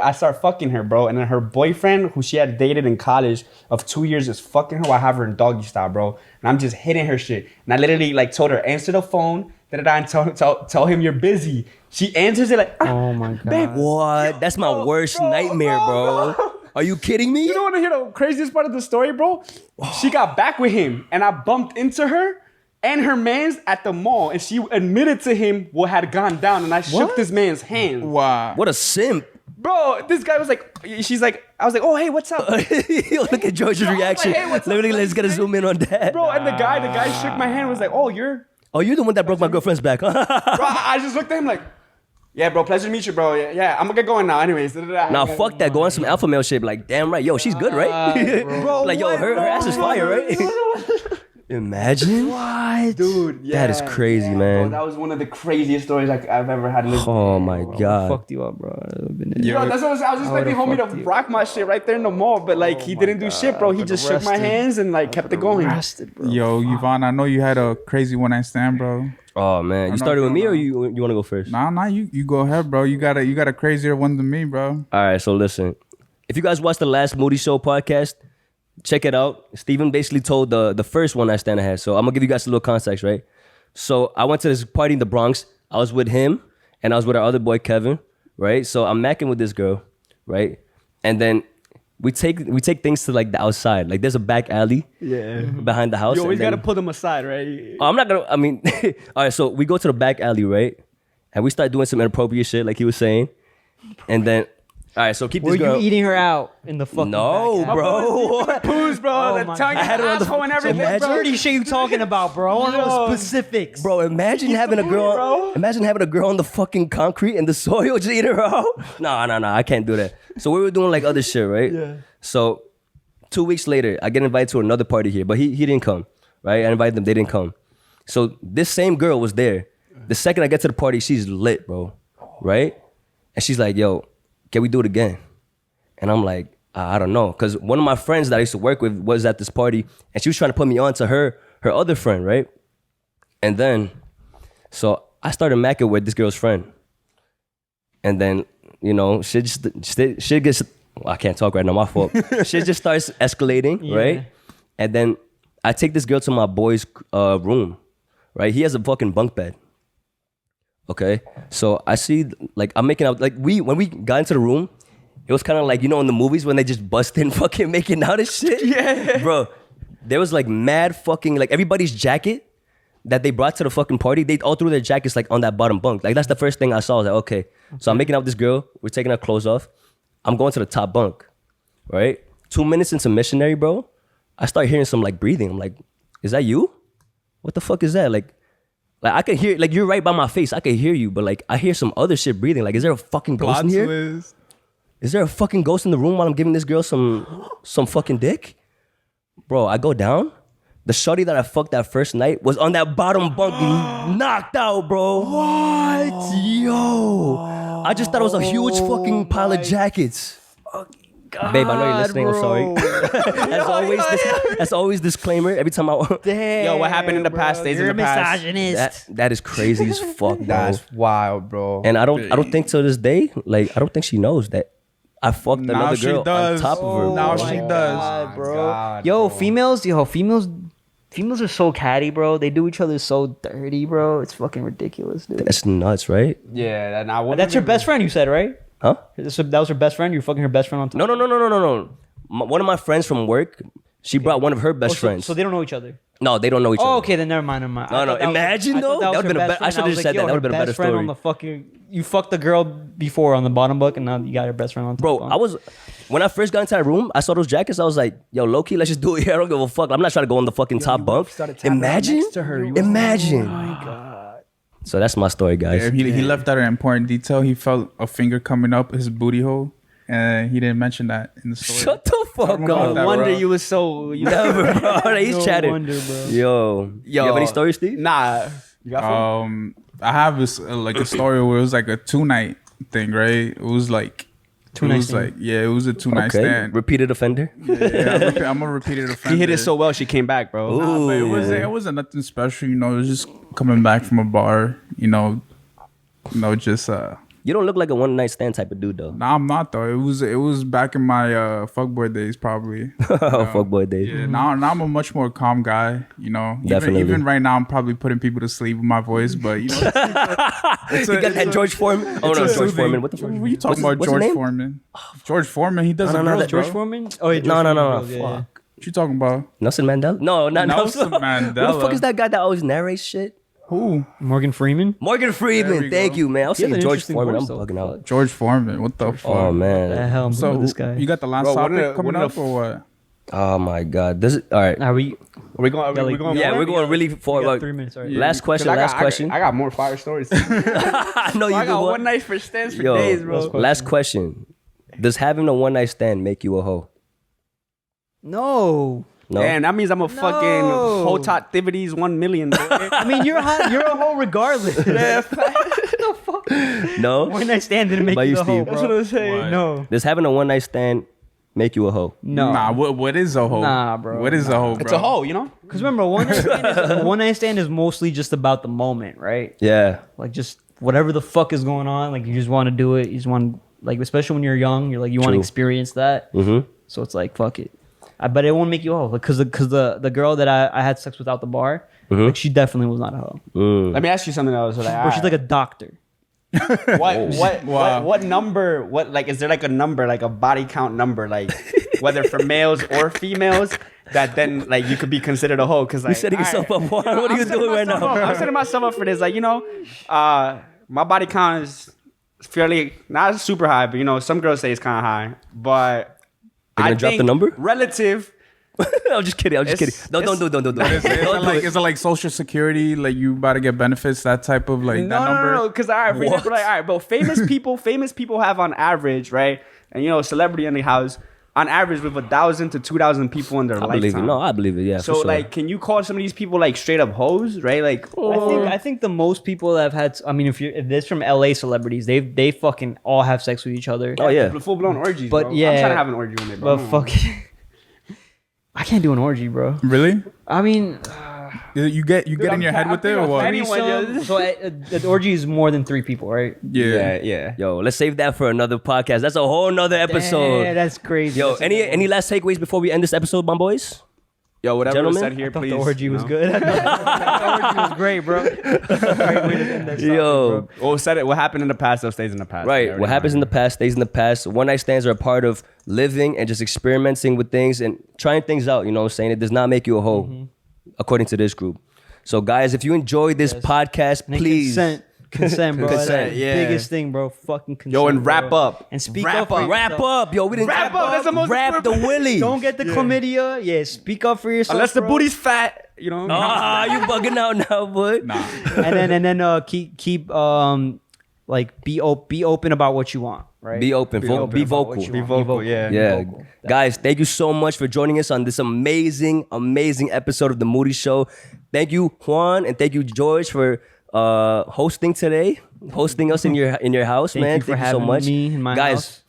I start fucking her, bro. And then her boyfriend, who she had dated in college of 2 years, is fucking her while I have her in doggy style, bro. And I'm just hitting her shit. And I literally, like, told her, answer the phone, and tell him you're busy. She answers it like, Oh my god. babe, What? That's my worst nightmare, bro. Are you kidding me? you don't want to hear the craziest part of the story, bro? She got back with him, and I bumped into her and her man's at the mall, and she admitted to him what had gone down, and I shook this man's hand. Wow. What a simp. Bro, this guy was like, she's like, I was like, oh, hey, what's up? Yo, look at George's reaction. hey, what's up? Literally, let's get a zoom in on that. Bro, and the guy shook my hand and was like, oh, you're... Oh, you're the one that broke my girlfriend's back, huh? Bro, I just looked at him like, yeah, bro, pleasure to meet you, bro. Yeah, I'm gonna get going now anyways. Nah, fuck that. Go on some alpha male shit. Like, damn right. Yo, she's good, right? Bro, like, yo, her ass is fire, right? Imagine. What? Dude, yeah. That is crazy, Bro, man. that was one of the craziest stories I've ever had. Oh my god. Fucked you up, bro. Yo, that's what I was just expecting homie to rock my shit right there in the mall, but like he didn't do shit, bro. He just shook my hands and like kept it going. Arrested, bro. Yo, Yvan, I know you had a crazy one night stand, bro. Oh man, you started with me or you want to go first? Nah, you go ahead, bro. You got a crazier one than me, bro. All right, so listen. If you guys watched the last Moody Show podcast, check it out. Steven basically told the first one I stand I had. So I'm gonna give you guys a little context, right? So I went to this party in the Bronx. I was with him and I was with our other boy Kevin, right? So I'm macking with this girl, right? And then we take things to like the outside. Like there's a back alley behind the house. You always and then- gotta pull them aside, right? I'm not gonna. I mean, all right. So we go to the back alley, right? And we start doing some inappropriate shit, like he was saying. And then, all right. So keep Were this girl. you eating her out in the fucking No, back alley? bro. Poos, bro. Oh The my tongue God. and I had her on the- asshole and everything, Imagine- bro. Dirty shit you talking about, bro. I want to know Yo. specifics. Bro, imagine having a girl. bro. Imagine having a girl on the fucking concrete and the soil, just eating her out. Nah, I can't do that. So we were doing like other shit, right? Yeah. So 2 weeks later, I get invited to another party here, but he didn't come, right? I invited them, they didn't come. So this same girl was there. The second I get to the party, she's lit, bro, right? And she's like, "Yo, can we do it again?" And I'm like, I don't know, because one of my friends that I used to work with was at this party, and she was trying to put me on to her other friend, right? And then, so I started macking with this girl's friend. And then, you know, shit gets, well, I can't talk right now, my fault. Shit just starts escalating, right? And then I take this girl to my boy's room, right? He has a fucking bunk bed. Okay? So I see, like, I'm making out, like, when we got into the room, it was kind of like, you know, in the movies when they just bust in fucking making out and shit? Yeah. Bro, there was like mad fucking, like everybody's jacket that they brought to the fucking party, they all threw their jackets like on that bottom bunk. Like that's the first thing I saw. I was like, okay. So I'm making out with this girl. We're taking our clothes off. I'm going to the top bunk, right? 2 minutes into missionary, bro, I start hearing some like breathing. I'm like, is that you? What the fuck is that? Like I could hear, like you're right by my face. I could hear you, but like I hear some other shit breathing. Like, is there a fucking ghost in here? Is there a fucking ghost in the room while I'm giving this girl some fucking dick? Bro, I go down. The shorty that I fucked that first night was on that bottom bunk knocked out, bro. What? Yo. I just thought it was a huge fucking pile of jackets. God, babe, I know you're listening. bro. I'm sorry. As always, disclaimer. Every time I... Damn, Yo, what happened in the past stays in the past. misogynist. That is crazy as fuck, bro. That's wild, bro. And I don't think to this day, like, I don't think she knows that I fucked Now another she girl does. on top of her. Now bro. she does. God, bro. God, Yo, bro. females are so catty, bro. They do each other so dirty, bro. It's fucking ridiculous, dude. That's nuts, right? Yeah, That's your best friend, you said, right? Huh? That was her best friend. You're fucking her best friend on top. No. One of my friends from work, she brought one of her best friends. So they don't know each other. No, they don't know each other. Oh, okay, then never mind. No, I thought that was- imagine I thought though. That was would've been her a best I should friend. have just said yo, that. That her would've been a better best friend story. On the fucking, you fucked the girl before on the bottom buck, and now you got her best friend on top. Bro, when I first got into that room, I saw those jackets. I was like, yo, low key, let's just do it here. I don't give a fuck. I'm not trying to go on the fucking top bunk. Imagine. Imagine. Oh my God. So that's my story, guys. Yeah, he left out an important detail. He felt a finger coming up his booty hole, and he didn't mention that in the story. Shut the fuck remember up. that, No wonder bro. you was so. You Never, bro. He's chatting. wonder, bro. Yo, you have any stories, Steve? Nah. You got some? I have this like a story where it was like a 2-night thing, right? It was like Two-night It was stand. like it was a 2-night Okay, stand. repeated offender. Yeah, I'm a repeated offender. He hit it so well, she came back, bro. Ooh. Nah, but it wasn't nothing special, you know. It was just coming back from a bar, you know, just You don't look like a one night stand type of dude though. Nah, I'm not though. It was back in my fuckboy days, probably. Fuckboy days. Yeah, now I'm a much more calm guy. You know, Definitely. Even right now, I'm probably putting people to sleep with my voice, but you know, You got that George Foreman? Oh no, George Foreman. What the fuck? What are you talking about, what's his George name? Foreman? George Foreman, he does No, the no, girls, that bro. George Foreman? Oh, yeah, No, George Foreman, yeah. What you talking about? Nelson Mandela? No, not Nelson Nelson. Who the fuck Mandela. is that guy that always narrates shit? Who? Morgan Freeman? Morgan Freeman. we Thank go. you, man. I was He has saying an George interesting Foreman. I'm voice, though. bugging out. George Foreman. What the fuck? Oh The man. hell, So this guy. you got the last Bro, topic coming one of up the or what? Oh my god. This is all right. Are we? We're going. like- We're going. Yeah, forward? we're going really We forward. got Like, 3 minutes. All right. last question. Last question. I got more fire stories. I know you I do got one. one night for stands for Yo, days, bro. last question. Does having a one night stand make you a hoe? No. No. Damn, that means I'm a fucking whole top activities 1 million. Bro. I mean, you're a hoe regardless. No. One night stand didn't make By you you, the hoe, Steve. bro. That's what I'm saying. What? No. Does having a one night stand make you a hoe? No. Nah, what is a hoe? Nah, bro. What is a hoe, bro? It's a hoe, you know. Because remember, a one night stand is mostly just about the moment, right? Yeah. Like just whatever the fuck is going on, like you just want to do it. You just want, like, especially when you're young, you're like you want to True. experience that. Mm-hmm. So it's like fuck it. But it won't make you a hoe, because the girl that I had sex with out the bar, like she definitely was not a hoe. Let me ask you something else. Like, Bro, she's like a doctor. what number? What, like, is there like a number, like a body count number, like whether for males or females, that then like you could be considered a hoe? Because like, You're setting yourself up. What are you doing right now? I'm setting myself up for this. Like, you know, my body count is fairly not super high, but you know, some girls say it's kind of high. But You're gonna drop the think number? Relative. I'm just kidding. I'm just kidding. It's- No, don't do it. Don't do it. Is it like Social Security? Like you about to get benefits? That type of like that number? No. Because all right, for example, like, all right, bro, famous people have on average, right? And you know, celebrity in the house, on average, with 1,000 to 2,000 people in their I lifetime. believe it. No, I believe it. Yeah. So for sure. like, can you call some of these people like straight up hoes, right? Like, I think the most people that have had, I mean, if this from LA celebrities, they fucking all have sex with each other. Oh yeah. full blown orgies. But bro. yeah. I'm trying to have an orgy one day, bro. But fuck it. I can't do an orgy, bro. Really? I mean, You get in your head with it or what? Anyone just- so the orgy is more than 3 people, right? yeah. Yo, let's save that for another podcast. That's a whole nother episode. Yeah, that's crazy. Yo, That's a good one. any last takeaways before we end this episode, my boys? Yo, whatever Gentlemen, was said here, I thought please. the orgy was no? good. I thought the orgy was great, bro. Great way to end that Yo. topic, bro. Well, said it. What happened in the past, though, stays in the past. Right. What happens in the past stays in the past. One night stands are a part of living and just experimenting with things and trying things out. You know what I'm saying? It does not make you a hoe, according to this group. So, guys, if you enjoyed this podcast, And please consent Consent, bro. Consent, That's the yeah. biggest thing, bro. Fucking consent. Yo, and wrap bro. up. And speak Wrap up. For up. Wrap yourself. up, yo. We didn't Wrap up, that's the most wrap the important- willy. Don't get the chlamydia. Yeah, speak up for yourself. Unless the bro. booty's fat, you know. Ah, you bugging out now, boy. Nah. and then keep like be open about what you want, right? Be open. Be about vocal. what you Be want. vocal, yeah. Yeah. Vocal. Guys, thank you so much for joining us on this amazing episode of The Moody Show. Thank you, Juan, and thank you, George, for hosting today, hosting us in your house, Thank man. you for thank you so having much. me in my Guys, house.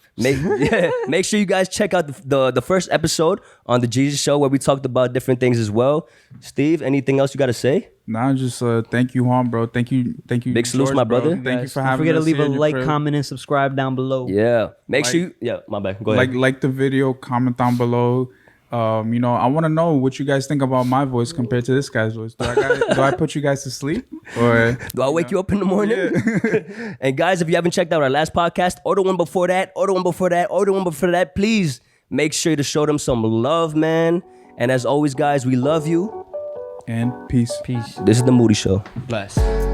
make sure you guys check out the first episode on The Jesus Show where we talked about different things as well. Steve, anything else you got to say? Nah, just thank you, Juan, bro. Thank you. Big salute, George, my bro. brother. Thank you for having Don't forget to us leave here a in your like, crib. comment, and subscribe down below. Yeah. Make sure you, my bad. Go ahead. Like the video, comment down below. You know, I want to know what you guys think about my voice compared to this guy's voice. Do I put you guys to sleep, or Do I wake you up in the morning? And guys, if you haven't checked out our last podcast, or the one before that, or the one before that, or the one before that, please make sure to show them some love, man. And as always, guys, we love you. and peace. Peace. This is The Moody Show. Bless.